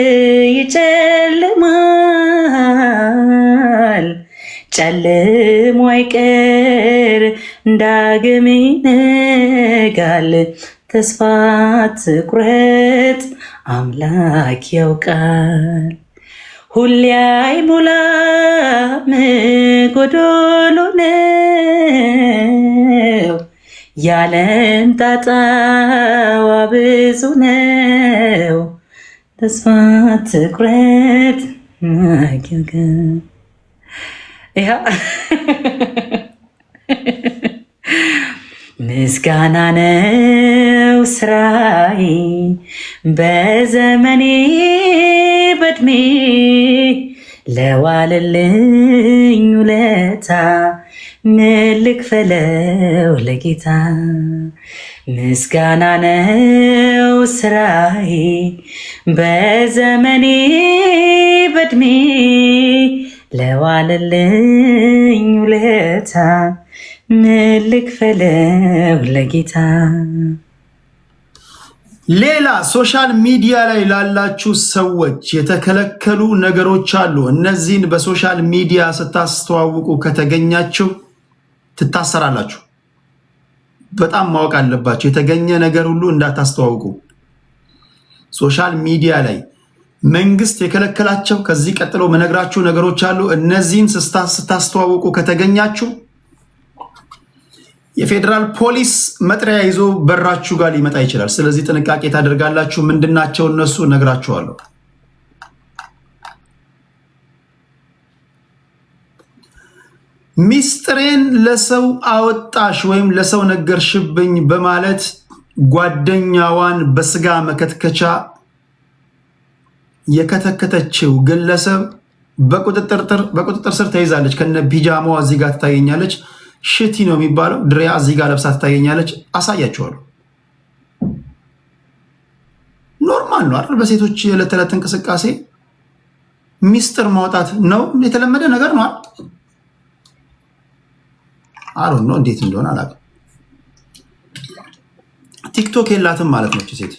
ይጨልማል ጨልሞ አይቀር ዳግም ይነጋል። ተስፋ ትቁረጥ አምላክ ያውቃል። ሁሌ አይሞላም ጎዶሎ ነው። ያለም ጣጣዋ ብዙ ነው። ተስፋ ትቁረጥ ምስጋና ነው ስራዬ በዘመኔ በእድሜ ለዋለልኝ ውለታ ምን ልክፈለው ለጌታ። ምስጋና ነው ስራዬ በዘመኔ በእድሜ ለዋለልኝ ውለታ ምን ልክፈለው ለጌታ። ሌላ ሶሻል ሚዲያ ላይ ላላችሁ ሰዎች የተከለከሉ ነገሮች አሉ። እነዚህን በሶሻል ሚዲያ ስታስተዋውቁ ከተገኛችሁ ትታሰራላችሁ። በጣም ማወቅ አለባችሁ። የተገኘ ነገር ሁሉ እንዳታስተዋውቁ። ሶሻል ሚዲያ ላይ መንግስት የከለከላቸው ከዚህ ቀጥሎ መነግራችሁ ነገሮች አሉ። እነዚህን ስታስተዋውቁ ከተገኛችሁ የፌዴራል ፖሊስ መጥሪያ ይዞ በራችሁ ጋር ሊመጣ ይችላል። ስለዚህ ጥንቃቄ ታደርጋላችሁ። ምንድናቸው እነሱ ነግራችኋለሁ። ሚስጥሬን ለሰው አወጣሽ ወይም ለሰው ነገርሽብኝ በማለት ጓደኛዋን በስጋ መከትከቻ የከተከተችው ግለሰብ በቁጥጥር ስር ተይዛለች። ከነ ቢጃማዋ እዚህ ጋር ትታየኛለች። ሽቲ ነው የሚባለው። ድሪያ እዚህ ጋር ለብሳ ትታየኛለች። አሳያችኋለሁ። ኖርማል ነው አይደል? በሴቶች የዕለት ተዕለት እንቅስቃሴ ሚስጥር ማውጣት ነው፣ የተለመደ ነገር ነው። አሁን ነው እንዴት እንደሆነ አላውቅም። ቲክቶክ የላትም ማለት ነው ሴት።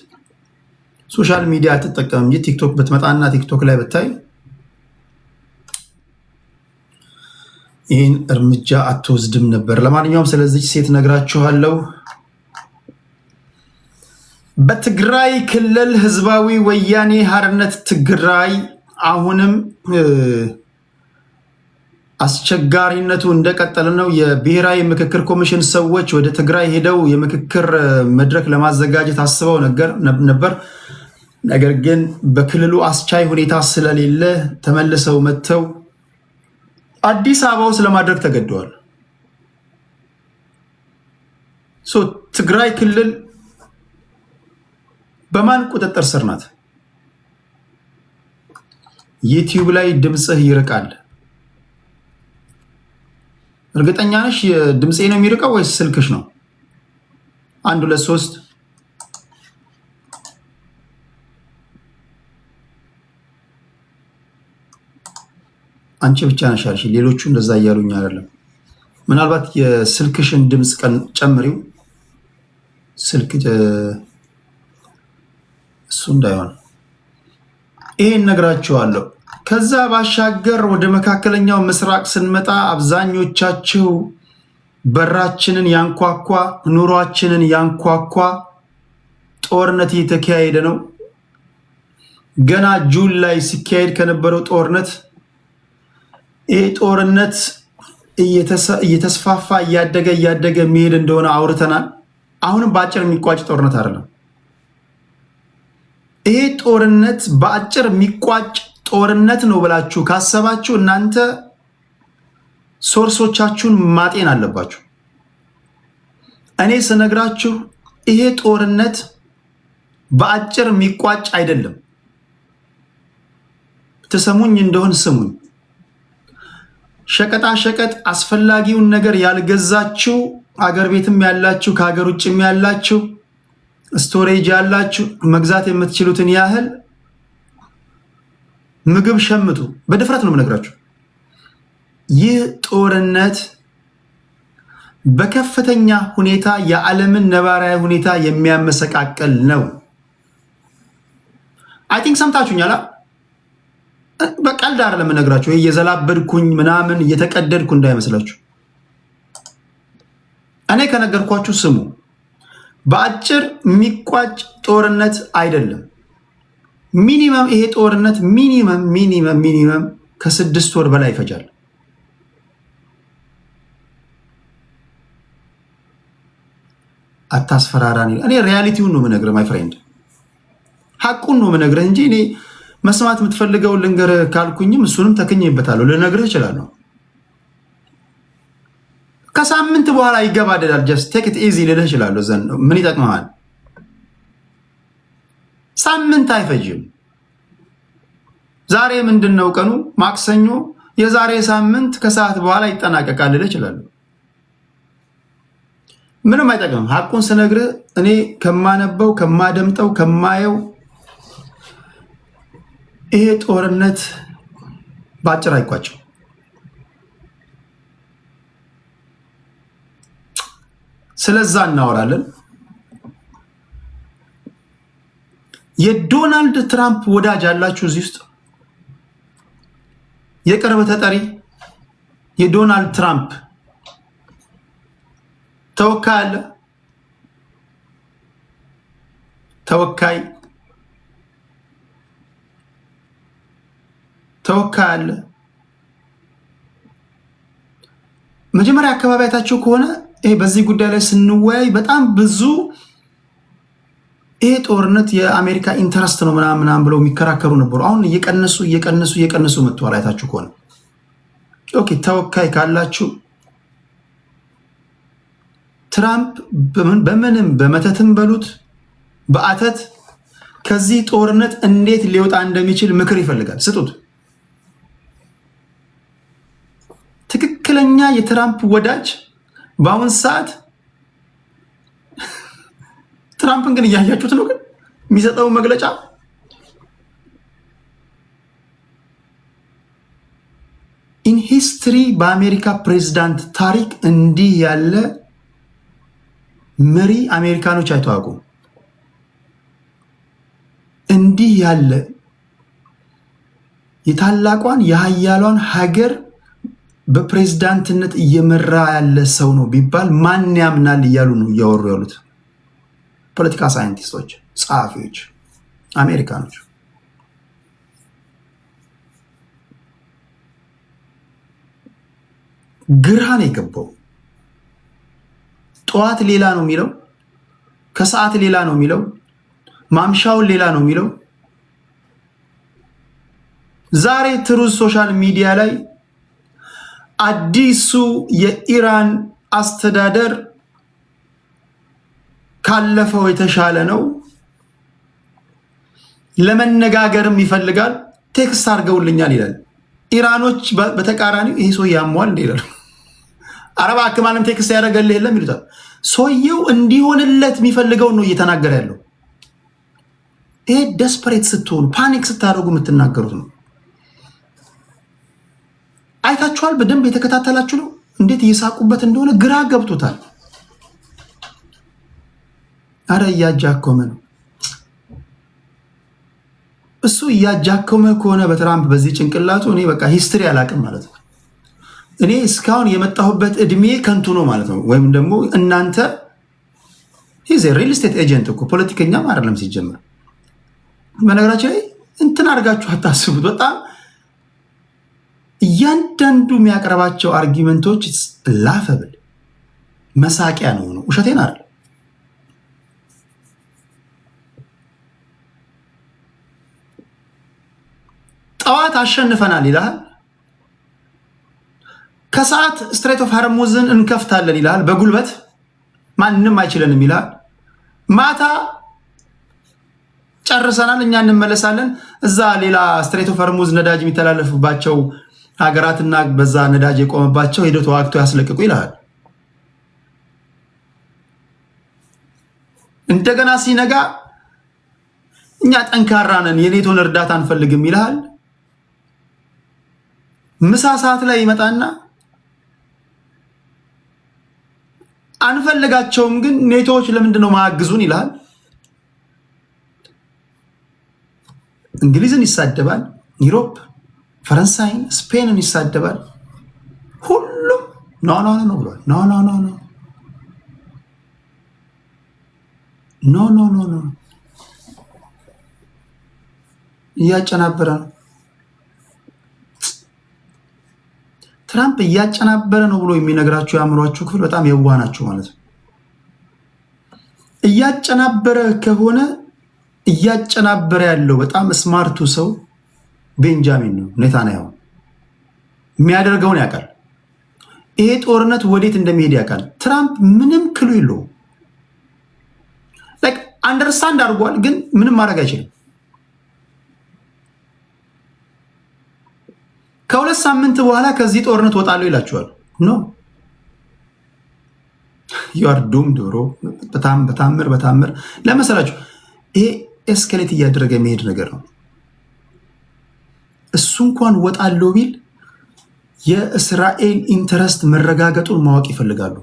ሶሻል ሚዲያ አትጠቀምም እንጂ ቲክቶክ ብትመጣና ቲክቶክ ላይ ብታይ ይህን እርምጃ አትወስድም ነበር። ለማንኛውም ስለዚህ ሴት ነግራችኋለሁ። በትግራይ ክልል ህዝባዊ ወያኔ ሓርነት ትግራይ አሁንም አስቸጋሪነቱ እንደቀጠለ ነው። የብሔራዊ ምክክር ኮሚሽን ሰዎች ወደ ትግራይ ሄደው የምክክር መድረክ ለማዘጋጀት አስበው ነበር። ነገር ግን በክልሉ አስቻይ ሁኔታ ስለሌለ ተመልሰው መጥተው አዲስ አበባ ውስጥ ለማድረግ ተገደዋል። ትግራይ ክልል በማን ቁጥጥር ስር ናት? ዩቲዩብ ላይ ድምፅህ ይርቃል። እርግጠኛ ነሽ ድምፄ ነው የሚርቀው ወይስ ስልክሽ ነው? 1 2 3 አንቺ ብቻ ነሽ አልሽ። ሌሎቹ እንደዛ እያሉኝ አይደለም። ምናልባት የስልክሽን ድምፅ ጨምሪው። ስልክ እሱ እንዳይሆን ይሄን ነግራችኋለሁ። ከዛ ባሻገር ወደ መካከለኛው ምስራቅ ስንመጣ አብዛኞቻችሁ በራችንን ያንኳኳ ኑሯችንን ያንኳኳ ጦርነት እየተካሄደ ነው። ገና ጁን ላይ ሲካሄድ ከነበረው ጦርነት ይሄ ጦርነት እየተስፋፋ እያደገ የሚሄድ እንደሆነ አውርተናል። አሁንም በአጭር የሚቋጭ ጦርነት አይደለም። ይሄ ጦርነት በአጭር የሚቋጭ ጦርነት ነው ብላችሁ ካሰባችሁ እናንተ ሶርሶቻችሁን ማጤን አለባችሁ። እኔ ስነግራችሁ ይሄ ጦርነት በአጭር የሚቋጭ አይደለም። ትሰሙኝ እንደሆን ስሙኝ። ሸቀጣ ሸቀጥ አስፈላጊውን ነገር ያልገዛችሁ አገር ቤትም ያላችሁ ከሀገር ውጭም ያላችሁ ስቶሬጅ ያላችሁ መግዛት የምትችሉትን ያህል ምግብ ሸምቱ። በድፍረት ነው የምነግራችሁ። ይህ ጦርነት በከፍተኛ ሁኔታ የዓለምን ነባራዊ ሁኔታ የሚያመሰቃቀል ነው። አይ ቲንክ ሰምታችሁኛል። በቀልድ አይደለም እነግራችሁ። እየዘላበድኩኝ ምናምን እየተቀደድኩ እንዳይመስላችሁ። እኔ ከነገርኳችሁ ስሙ። በአጭር የሚቋጭ ጦርነት አይደለም። ሚኒመም ይሄ ጦርነት ሚኒመም ከ6 ወር በላይ ይፈጃል። አታስፈራራኒ። እኔ ሪያሊቲውን ነው የምነግርህ ማይ ፍሬንድ፣ ሐቁን ነው የምነግርህ እንጂ እኔ መስማት የምትፈልገው ልንገርህ ካልኩኝም እሱንም ተከኝበታለሁ ልነግርህ እችላለሁ። ከሳምንት በኋላ ይገባደዳል። ጀስት ቴክ ኢት ኢዚ ልልህ እችላለሁ። ዘንድ ምን ይጠቅመዋል? ሳምንት አይፈጅም። ዛሬ ምንድነው ቀኑ? ማክሰኞ። የዛሬ ሳምንት ከሰዓት በኋላ ይጠናቀቃል ልልህ እችላለሁ። ምንም አይጠቅምም። ሐቁን ስነግርህ እኔ ከማነበው ከማደምጠው ከማየው ይሄ ጦርነት ባጭር አይቋጭም። ስለዛ እናወራለን። የዶናልድ ትራምፕ ወዳጅ ያላችሁ እዚህ ውስጥ የቅርብ ተጠሪ የዶናልድ ትራምፕ ተወካይ አለ። ተወካይ አለ። መጀመሪያ አካባቢ አይታችሁ ከሆነ ይሄ በዚህ ጉዳይ ላይ ስንወያይ በጣም ብዙ ይሄ ጦርነት የአሜሪካ ኢንተረስት ነው ምናምን ብለው የሚከራከሩ ነበሩ። አሁን እየቀነሱ መጥተዋል። አይታችሁ ከሆነ ኦኬ፣ ተወካይ ካላችሁ ትራምፕ በምንም በመተትም በሉት በአተት ከዚህ ጦርነት እንዴት ሊወጣ እንደሚችል ምክር ይፈልጋል። ስጡት። ትክክለኛ የትራምፕ ወዳጅ በአሁን ሰዓት ትራምፕን ግን እያያችሁት ነው። ግን የሚሰጠው መግለጫ ኢን ሂስትሪ በአሜሪካ ፕሬዝዳንት ታሪክ እንዲህ ያለ መሪ አሜሪካኖች አይተዋወቁም። እንዲህ ያለ የታላቋን የሀያሏን ሀገር በፕሬዝዳንትነት እየመራ ያለ ሰው ነው ቢባል ማን ያምናል እያሉ ነው እያወሩ ያሉት ፖለቲካ ሳይንቲስቶች፣ ጸሐፊዎች፣ አሜሪካኖች። ግራ ነው የገባው። ጠዋት ሌላ ነው የሚለው፣ ከሰዓት ሌላ ነው የሚለው፣ ማምሻውን ሌላ ነው የሚለው። ዛሬ ትሩዝ ሶሻል ሚዲያ ላይ አዲሱ የኢራን አስተዳደር ካለፈው የተሻለ ነው፣ ለመነጋገርም ይፈልጋል፣ ቴክስት አድርገውልኛል ይላል። ኢራኖች በተቃራኒው ይሄ ሰው ያሟል እንደ ይላል። አረባ አክማንም ቴክስት ያደረገልህ የለም ይሉታል። ሰውየው እንዲሆንለት የሚፈልገውን ነው እየተናገረ ያለው። ይሄ ደስፐሬት ስትሆኑ ፓኒክ ስታደርጉ የምትናገሩት ነው። አይታችኋል። በደንብ የተከታተላችሁ ነው። እንዴት እየሳቁበት እንደሆነ ግራ ገብቶታል። አረ እያጃኮመ ነው እሱ። እያጃኮመ ከሆነ በትራምፕ በዚህ ጭንቅላቱ እኔ በቃ ሂስትሪ አላቅም ማለት ነው። እኔ እስካሁን የመጣሁበት እድሜ ከንቱ ነው ማለት ነው። ወይም ደግሞ እናንተ ሪል ስቴት ኤጀንት እኮ ፖለቲከኛም አይደለም ሲጀምር። በነገራችን ላይ እንትን አድርጋችሁ አታስቡት። በጣም እያንዳንዱ የሚያቀርባቸው አርጊመንቶች ላፈብል መሳቂያ ነው። ውሸቴን አይደል። ጠዋት አሸንፈናል ይላል፣ ከሰዓት ስትሬት ኦፍ ሃርሙዝን እንከፍታለን ይላል፣ በጉልበት ማንንም አይችለንም ይላል። ማታ ጨርሰናል እኛ እንመለሳለን፣ እዛ ሌላ ስትሬት ኦፍ ሃርሙዝ ነዳጅ የሚተላለፍባቸው ሀገራትና በዛ ነዳጅ የቆመባቸው ሄዶ ተዋግቶ ያስለቅቁ ይላል። እንደገና ሲነጋ እኛ ጠንካራ ነን የኔቶን እርዳታ አንፈልግም ይላል። ምሳ ሰዓት ላይ ይመጣና አንፈልጋቸውም ግን ኔቶዎች ለምንድነው ማያግዙን ይላል። እንግሊዝን ይሳደባል፣ ዩሮፕ ፈረንሳይን፣ ስፔንን ይሳደባል። ሁሉም ኖ ኖ ኖ ብሏል። ኖ ኖ ኖ ኖ ኖ ኖ ኖ ኖ እያጨናበረ ነው። ትራምፕ እያጨናበረ ነው ብሎ የሚነግራችሁ የአእምሯችሁ ክፍል በጣም የዋህ ናችሁ ማለት ነው። እያጨናበረ ከሆነ እያጨናበረ ያለው በጣም ስማርቱ ሰው ቤንጃሚን ነው። ኔታንያሁ የሚያደርገውን ያውቃል። ይሄ ጦርነት ወዴት እንደሚሄድ ያውቃል። ትራምፕ ምንም ክሉ የለውም። ላይክ አንደርስታንድ አድርጓል፣ ግን ምንም ማድረግ አይችልም። ከሁለት ሳምንት በኋላ ከዚህ ጦርነት ወጣለሁ ይላችኋል። ኖ ዩአር ዱም ዶሮ በታምር ለመሰላችሁ ይሄ ኤስከሌት እያደረገ የሚሄድ ነገር ነው። እሱ እንኳን ወጣለሁ ቢል የእስራኤል ኢንተረስት መረጋገጡን ማወቅ ይፈልጋሉ።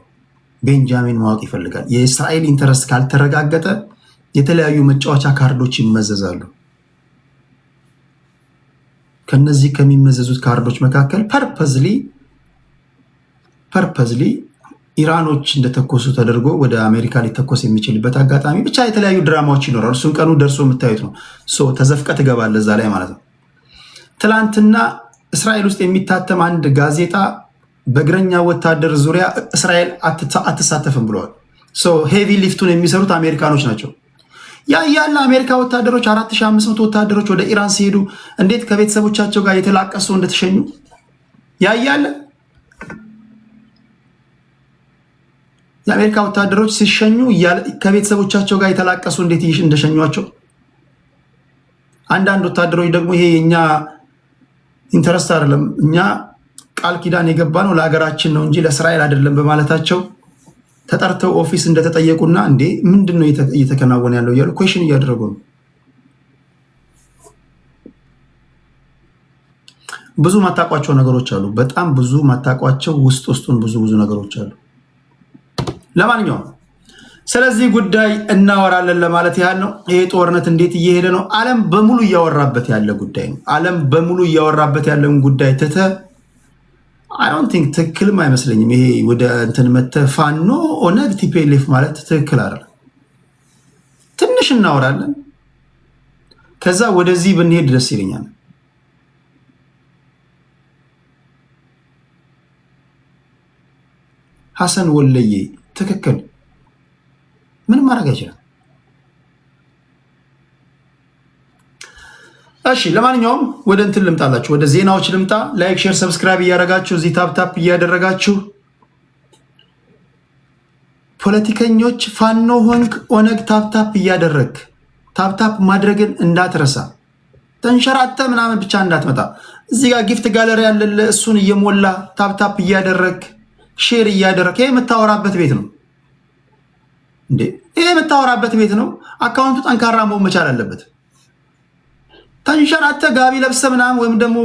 ቤንጃሚን ማወቅ ይፈልጋል። የእስራኤል ኢንተረስት ካልተረጋገጠ የተለያዩ መጫወቻ ካርዶች ይመዘዛሉ። ከነዚህ ከሚመዘዙት ካርዶች መካከል ፐርፐዝሊ ኢራኖች እንደተኮሱ ተደርጎ ወደ አሜሪካ ሊተኮስ የሚችልበት አጋጣሚ ብቻ የተለያዩ ድራማዎች ይኖራሉ። እሱን ቀኑ ደርሶ የምታዩት ነው። ተዘፍቀ ትገባለ እዛ ላይ ማለት ነው። ትላንትና እስራኤል ውስጥ የሚታተም አንድ ጋዜጣ በእግረኛ ወታደር ዙሪያ እስራኤል አትሳተፍም ብለዋል። ሄቪ ሊፍቱን የሚሰሩት አሜሪካኖች ናቸው። ያ ያለ አሜሪካ ወታደሮች 4500 ወታደሮች ወደ ኢራን ሲሄዱ እንዴት ከቤተሰቦቻቸው ጋር የተላቀሱ እንደተሸኙ ያያለ። የአሜሪካ ወታደሮች ሲሸኙ ከቤተሰቦቻቸው ጋር የተላቀሱ እንዴት እንደሸኟቸው። አንዳንድ ወታደሮች ደግሞ ይሄ የኛ ኢንተረስት አይደለም፣ እኛ ቃል ኪዳን የገባ ነው ለሀገራችን ነው እንጂ ለእስራኤል አይደለም በማለታቸው ተጠርተው ኦፊስ እንደተጠየቁና እንዴ ምንድን ነው እየተከናወነ ያለው እያሉ ኩዌሽን እያደረጉ ነው። ብዙ ማታቋቸው ነገሮች አሉ። በጣም ብዙ ማታቋቸው ውስጡን ብዙ ነገሮች አሉ። ለማንኛውም ስለዚህ ጉዳይ እናወራለን ለማለት ያህል ነው። ይሄ ጦርነት እንዴት እየሄደ ነው? ዓለም በሙሉ እያወራበት ያለ ጉዳይ ነው። ዓለም በሙሉ እያወራበት ያለውን ጉዳይ ትተህ አይ ዶንት ቲንክ ትክክልም አይመስለኝም። ይሄ ወደ እንትን መተህ ፋኖ ኦነግ ቲፒኤልኤፍ ማለት ትክክል አይደለም። ትንሽ እናወራለን፣ ከዛ ወደዚህ ብንሄድ ደስ ይለኛል። ሐሰን ወለዬ ትክክል፣ ምንም ማድረግ አይችልም። እሺ ለማንኛውም ወደ እንትን ልምጣላችሁ፣ ወደ ዜናዎች ልምጣ። ላይክ፣ ሼር፣ ሰብስክራይብ እያደረጋችሁ እዚህ ታፕ እያደረጋችሁ ፖለቲከኞች ፋኖ ሆንክ ኦነግ ታፕ እያደረግ ታፕ ማድረግን እንዳትረሳ። ተንሸራተ ምናምን ብቻ እንዳትመጣ። እዚህ ጋር ጊፍት ጋለሪ ያለ እሱን እየሞላ ታፕ እያደረግ ሼር እያደረግ ይሄ የምታወራበት ቤት ነው እንዴ? ይሄ የምታወራበት ቤት ነው። አካውንቱ ጠንካራ መሆን መቻል አለበት። ተንሸራተ ጋቢ ለብሰ ምናምን ወይም ደግሞ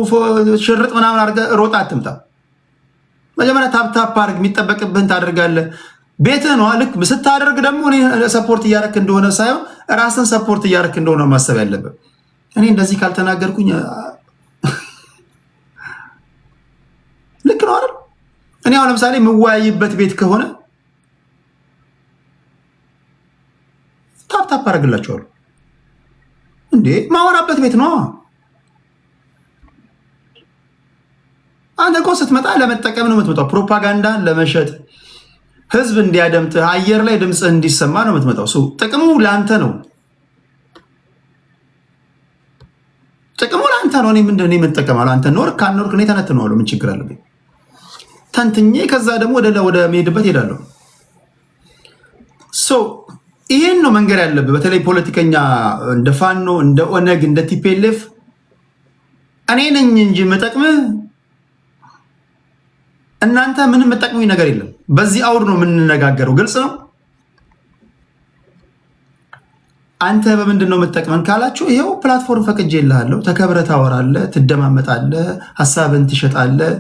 ሽርጥ ምናምን አድርገህ ሮጣ አትምጣ። መጀመሪያ ታፕ አድርግ፣ የሚጠበቅብህን ታደርጋለህ። ቤትህ ነው። ልክ ስታደርግ ደግሞ እኔ ሰፖርት እያደረክ እንደሆነ ሳይሆን ራስን ሰፖርት እያደረክ እንደሆነ ማሰብ ያለብህ። እኔ እንደዚህ ካልተናገርኩኝ ልክ ነው አይደል? እኔ አሁን ለምሳሌ የምወያይበት ቤት ከሆነ ታፕ አደርግላቸዋለሁ። እንዴ ማወራበት ቤት ነው። አንተ እኮ ስትመጣ ለመጠቀም ነው የምትመጣው። ፕሮፓጋንዳን ለመሸጥ ህዝብ እንዲያደምጥ አየር ላይ ድምፅህ እንዲሰማ ነው የምትመጣው። ጥቅሙ ለአንተ ነው። ጥቅሙ ለአንተ ነው። እኔ ምንድን ነው የምጠቀማለሁ? አንተ ኖርክ ካልኖርክ እኔ ተነትነዋለሁ። ምን ችግር አለብኝ? ተንትኜ ከዛ ደግሞ ወደ መሄድበት ሄዳለሁ። ይሄን ነው መንገድ ያለብህ። በተለይ ፖለቲከኛ እንደ ፋኖ እንደ ኦነግ እንደ ቲፒኤልኤፍ እኔ ነኝ እንጂ መጠቅምህ እናንተ ምንም መጠቅሙኝ ነገር የለም። በዚህ አውድ ነው የምንነጋገረው። ግልጽ ነው። አንተ በምንድን ነው የምትጠቅመን ካላችሁ ይሄው ፕላትፎርም ፈቅጄልሃለሁ። ተከብረህ ታወራለህ፣ ትደማመጣለህ፣ ሀሳብን ትሸጣለህ።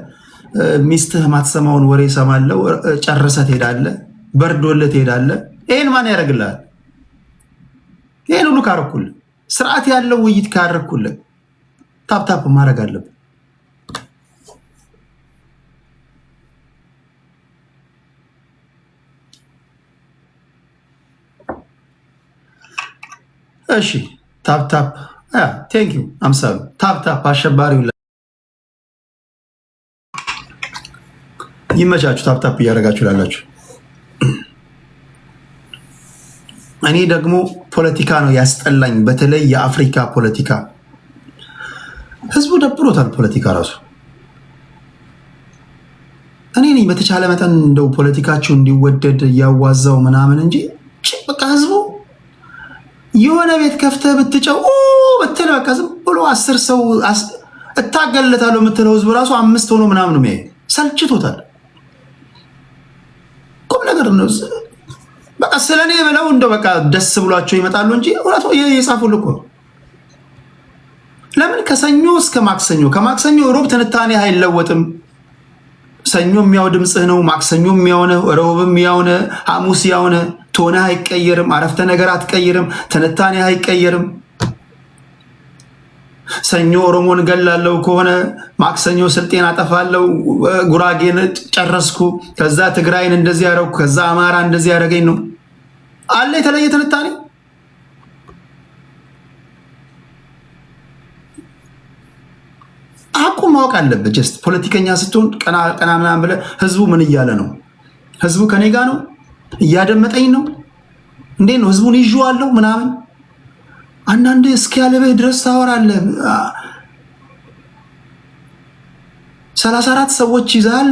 ሚስትህ ማትሰማውን ወሬ ሰማለሁ፣ ጨርሰህ ትሄዳለህ፣ በርዶልህ ትሄዳለህ። ይሄን ማን ያደርግልሃል? ይሄን ሁሉ ካረኩልህ፣ ስርዓት ያለው ውይይት ካረኩልህ ታፕ ማድረግ አለብህ። እሺ ታፕ ታፕ ቴንክ ዩ አምሳሉ ታፕ ታፕ አሸባሪው ይመቻችሁ። ታፕ ታፕ እያደረጋችሁ ላላችሁ እኔ ደግሞ ፖለቲካ ነው ያስጠላኝ። በተለይ የአፍሪካ ፖለቲካ ህዝቡ ደብሮታል። ፖለቲካ ራሱ እኔ ነኝ በተቻለ መጠን እንደው ፖለቲካችሁ እንዲወደድ እያዋዛው ምናምን እንጂ በቃ ህዝቡ የሆነ ቤት ከፍተህ ብትጨው ብትል በቃ ዝም ብሎ 10 ሰው እታገልለታለሁ የምትለው ህዝቡ ራሱ 5 ሆኖ ምናምን ነው የሚያይ። ሰልችቶታል። ቁም ነገር ነው በቃ ስለኔ ብለው እንደው በቃ ደስ ብሏቸው ይመጣሉ እንጂ እውነቱ የጻፉልህ እኮ ለምን ከሰኞ እስከ ማክሰኞ ከማክሰኞ ሮብ ትንታኔ አይለወጥም። ሰኞ የሚያው ድምጽህ ነው፣ ማክሰኞ የሚያውነ፣ ሮብም የሚያውነ፣ ሐሙስ ያውነ፣ ቶና አይቀየርም፣ አረፍተ ነገር አትቀይርም፣ ትንታኔ አይቀየርም። ሰኞ ኦሮሞን ገላለው ከሆነ ማክሰኞ ስልጤን አጠፋለው፣ ጉራጌን ጨረስኩ፣ ከዛ ትግራይን እንደዚህ ያረኩ፣ ከዛ አማራ እንደዚህ ያረገኝ ነው አለ የተለየ ትንታኔ? አቁም ማወቅ አለበት። ጀስት ፖለቲከኛ ስትሆን ቀና ቀና ምናምን ብለህ ህዝቡ ምን እያለ ነው? ህዝቡ ከኔ ጋር ነው? እያደመጠኝ ነው? እንዴት ነው? ህዝቡን ይዤዋለሁ ምናምን አንዳንድ እስኪ ያለብህ ድረስ ታወራለህ። 34 ሰዎች ይዛል።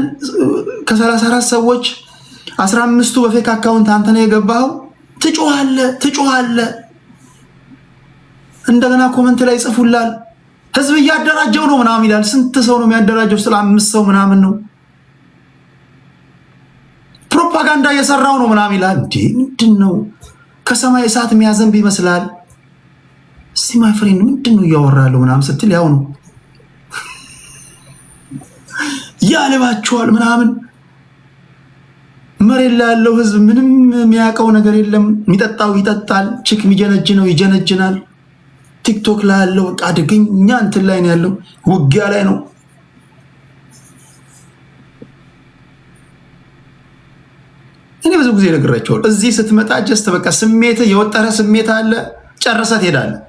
ከ34 ሰዎች 15ቱ በፌክ አካውንት አንተ ነው የገባኸው። ትጮሃለህ። እንደገና ኮመንት ላይ ይጽፉላል። ህዝብ እያደራጀው ነው ምናምን ይላል። ስንት ሰው ነው የሚያደራጀው? ስለ 5 ሰው ምናምን ነው። ፕሮፓጋንዳ እየሰራው ነው ምናምን ይላል። እንዴ ምንድነው? ከሰማይ እሳት የሚያዘንብ ይመስላል። እስቲ ማይ ፍሬንድ ምንድነው እያወራለሁ ምናምን ስትል ያው ነው ያለባቸዋል ምናምን። መሬት ላይ ያለው ህዝብ ምንም የሚያውቀው ነገር የለም። የሚጠጣው ይጠጣል፣ ቺክ የሚጀነጅነው ይጀነጅናል። ቲክቶክ ላይ ያለው በቃ አደገኛ እንትን ላይ ነው ያለው፣ ውጊያ ላይ ነው። እኔ ብዙ ጊዜ ነግራቸዋለሁ። እዚህ ስትመጣ ጀስት በቃ ስሜት የወጠረ ስሜት አለ፣ ጨርሰህ ትሄዳለህ።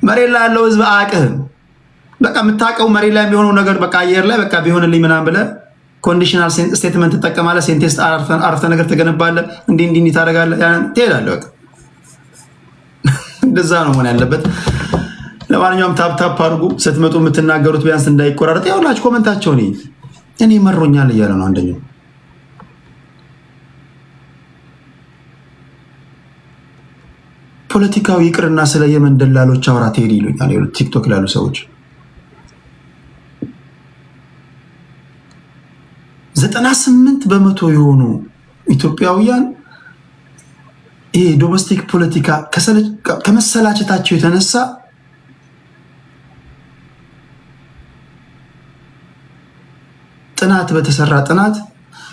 መሬት ላይ ያለው ህዝብ አያውቅህም። በቃ የምታውቀው መሬት ላይ የሚሆነው ነገር በቃ አየር ላይ በቃ ቢሆንልኝ ምናምን ብለህ ኮንዲሽናል ስቴትመንት ትጠቀማለህ። ሴንቴንስ አረፍተ ነገር ትገነባለህ። እንዲህ ታደርጋለህ፣ ትሄዳለህ። በቃ እንደዛ ነው መሆን ያለበት። ለማንኛውም ታፕ አድርጉ። ስትመጡ የምትናገሩት ቢያንስ እንዳይቆራረጥ። ያውላችሁ ኮመንታቸውን እኔ መሮኛል እያለ ነው አንደኛው። ፖለቲካው ይቅርና ስለ የመን ደላሎች አውራ ትሄድ ይሉኛል ቲክቶክ ላሉ ሰዎች። 98% የሆኑ ኢትዮጵያውያን ይሄ ዶሜስቲክ ፖለቲካ ከመሰላቸታቸው የተነሳ ጥናት በተሰራ ጥናት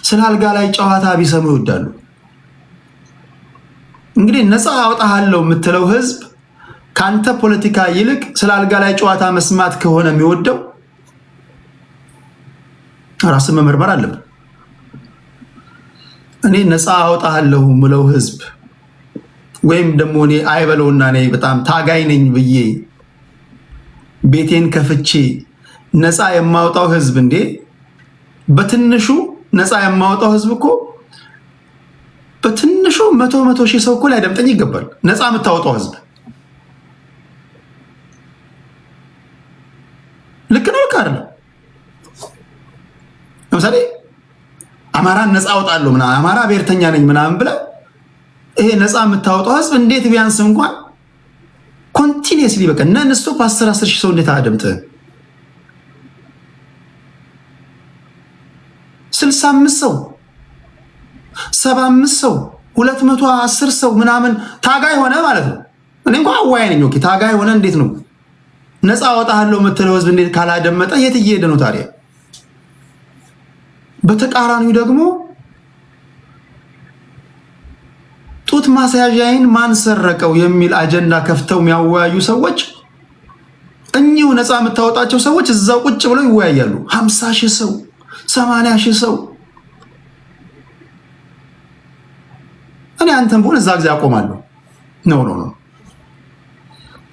ስለ አልጋ ላይ ጨዋታ ቢሰሙ ይወዳሉ። እንግዲህ ነፃ አውጣሃለሁ የምትለው ህዝብ ካንተ ፖለቲካ ይልቅ ስለ አልጋ ላይ ጨዋታ መስማት ከሆነ የሚወደው ራስን መመርመር አለብን። እኔ ነፃ አውጣሃለሁ የምለው ህዝብ ወይም ደግሞ እኔ አይበለውና እኔ በጣም ታጋይ ነኝ ብዬ ቤቴን ከፍቼ ነፃ የማውጣው ህዝብ እንዴ በትንሹ ነፃ የማውጣው ህዝብ እኮ በትንሹ 100 ሺህ ሰው እኮ ሊያደምጠኝ ይገባል። ነፃ የምታወጣው ህዝብ ልክ ነው ካርለ ለምሳሌ አማራን ነፃ አውጣለሁ ምናምን አማራ ብሔርተኛ ነኝ ምናምን ብለህ ይሄ ነፃ የምታወጣው ህዝብ እንዴት ቢያንስ እንኳን ኮንቲኒየስሊ በቃ ነን ስቶፕ 10 ሺህ ሰው እንዴት አያደምጥህ? 65 ሰው 75 ሰው 210 ሰው ምናምን ታጋይ ሆነ ማለት ነው። እኔ እንኳን አዋይ ነኝ። ኦኬ ታጋይ ሆነ እንዴት ነው ነፃ አወጣለሁ የምትለው ህዝብ እንዴት ካላደመጠ የት እየሄደ ነው ታዲያ? በተቃራኒው ደግሞ ጡት ማስያዣይን ማን ሰረቀው የሚል አጀንዳ ከፍተው የሚያወያዩ ሰዎች እኚሁ ነፃ የምታወጣቸው ሰዎች እዛው ቁጭ ብለው ይወያያሉ። 50 ሺህ ሰው 80 ሺህ ሰው እኔ አንተም ብሆን እዛ ጊዜ አቆማለሁ። ኖ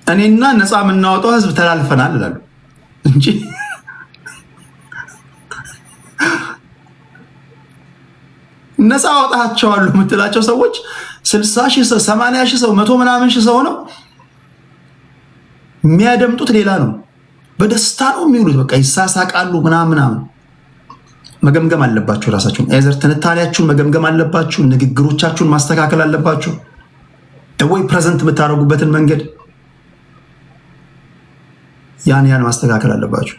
እኔና ነፃ የምናወጣው ህዝብ ተላልፈናል ይላሉ እንጂ ነፃ አወጣቸዋለሁ የምትላቸው ሰዎች 60 ሺህ ሰው 80 ሺህ ሰው 100 ምናምን ሺህ ሰው ነው የሚያደምጡት። ሌላ ነው፣ በደስታ ነው የሚውሉት። በቃ ይሳሳቃሉ ምናምን። መገምገም አለባችሁ ራሳችሁን። አይዘር ትንታኔያችሁን መገምገም አለባችሁ፣ ንግግሮቻችሁን ማስተካከል አለባችሁ፣ ወይ ፕሬዘንት የምታደርጉበትን መንገድ ያን ማስተካከል አለባችሁ።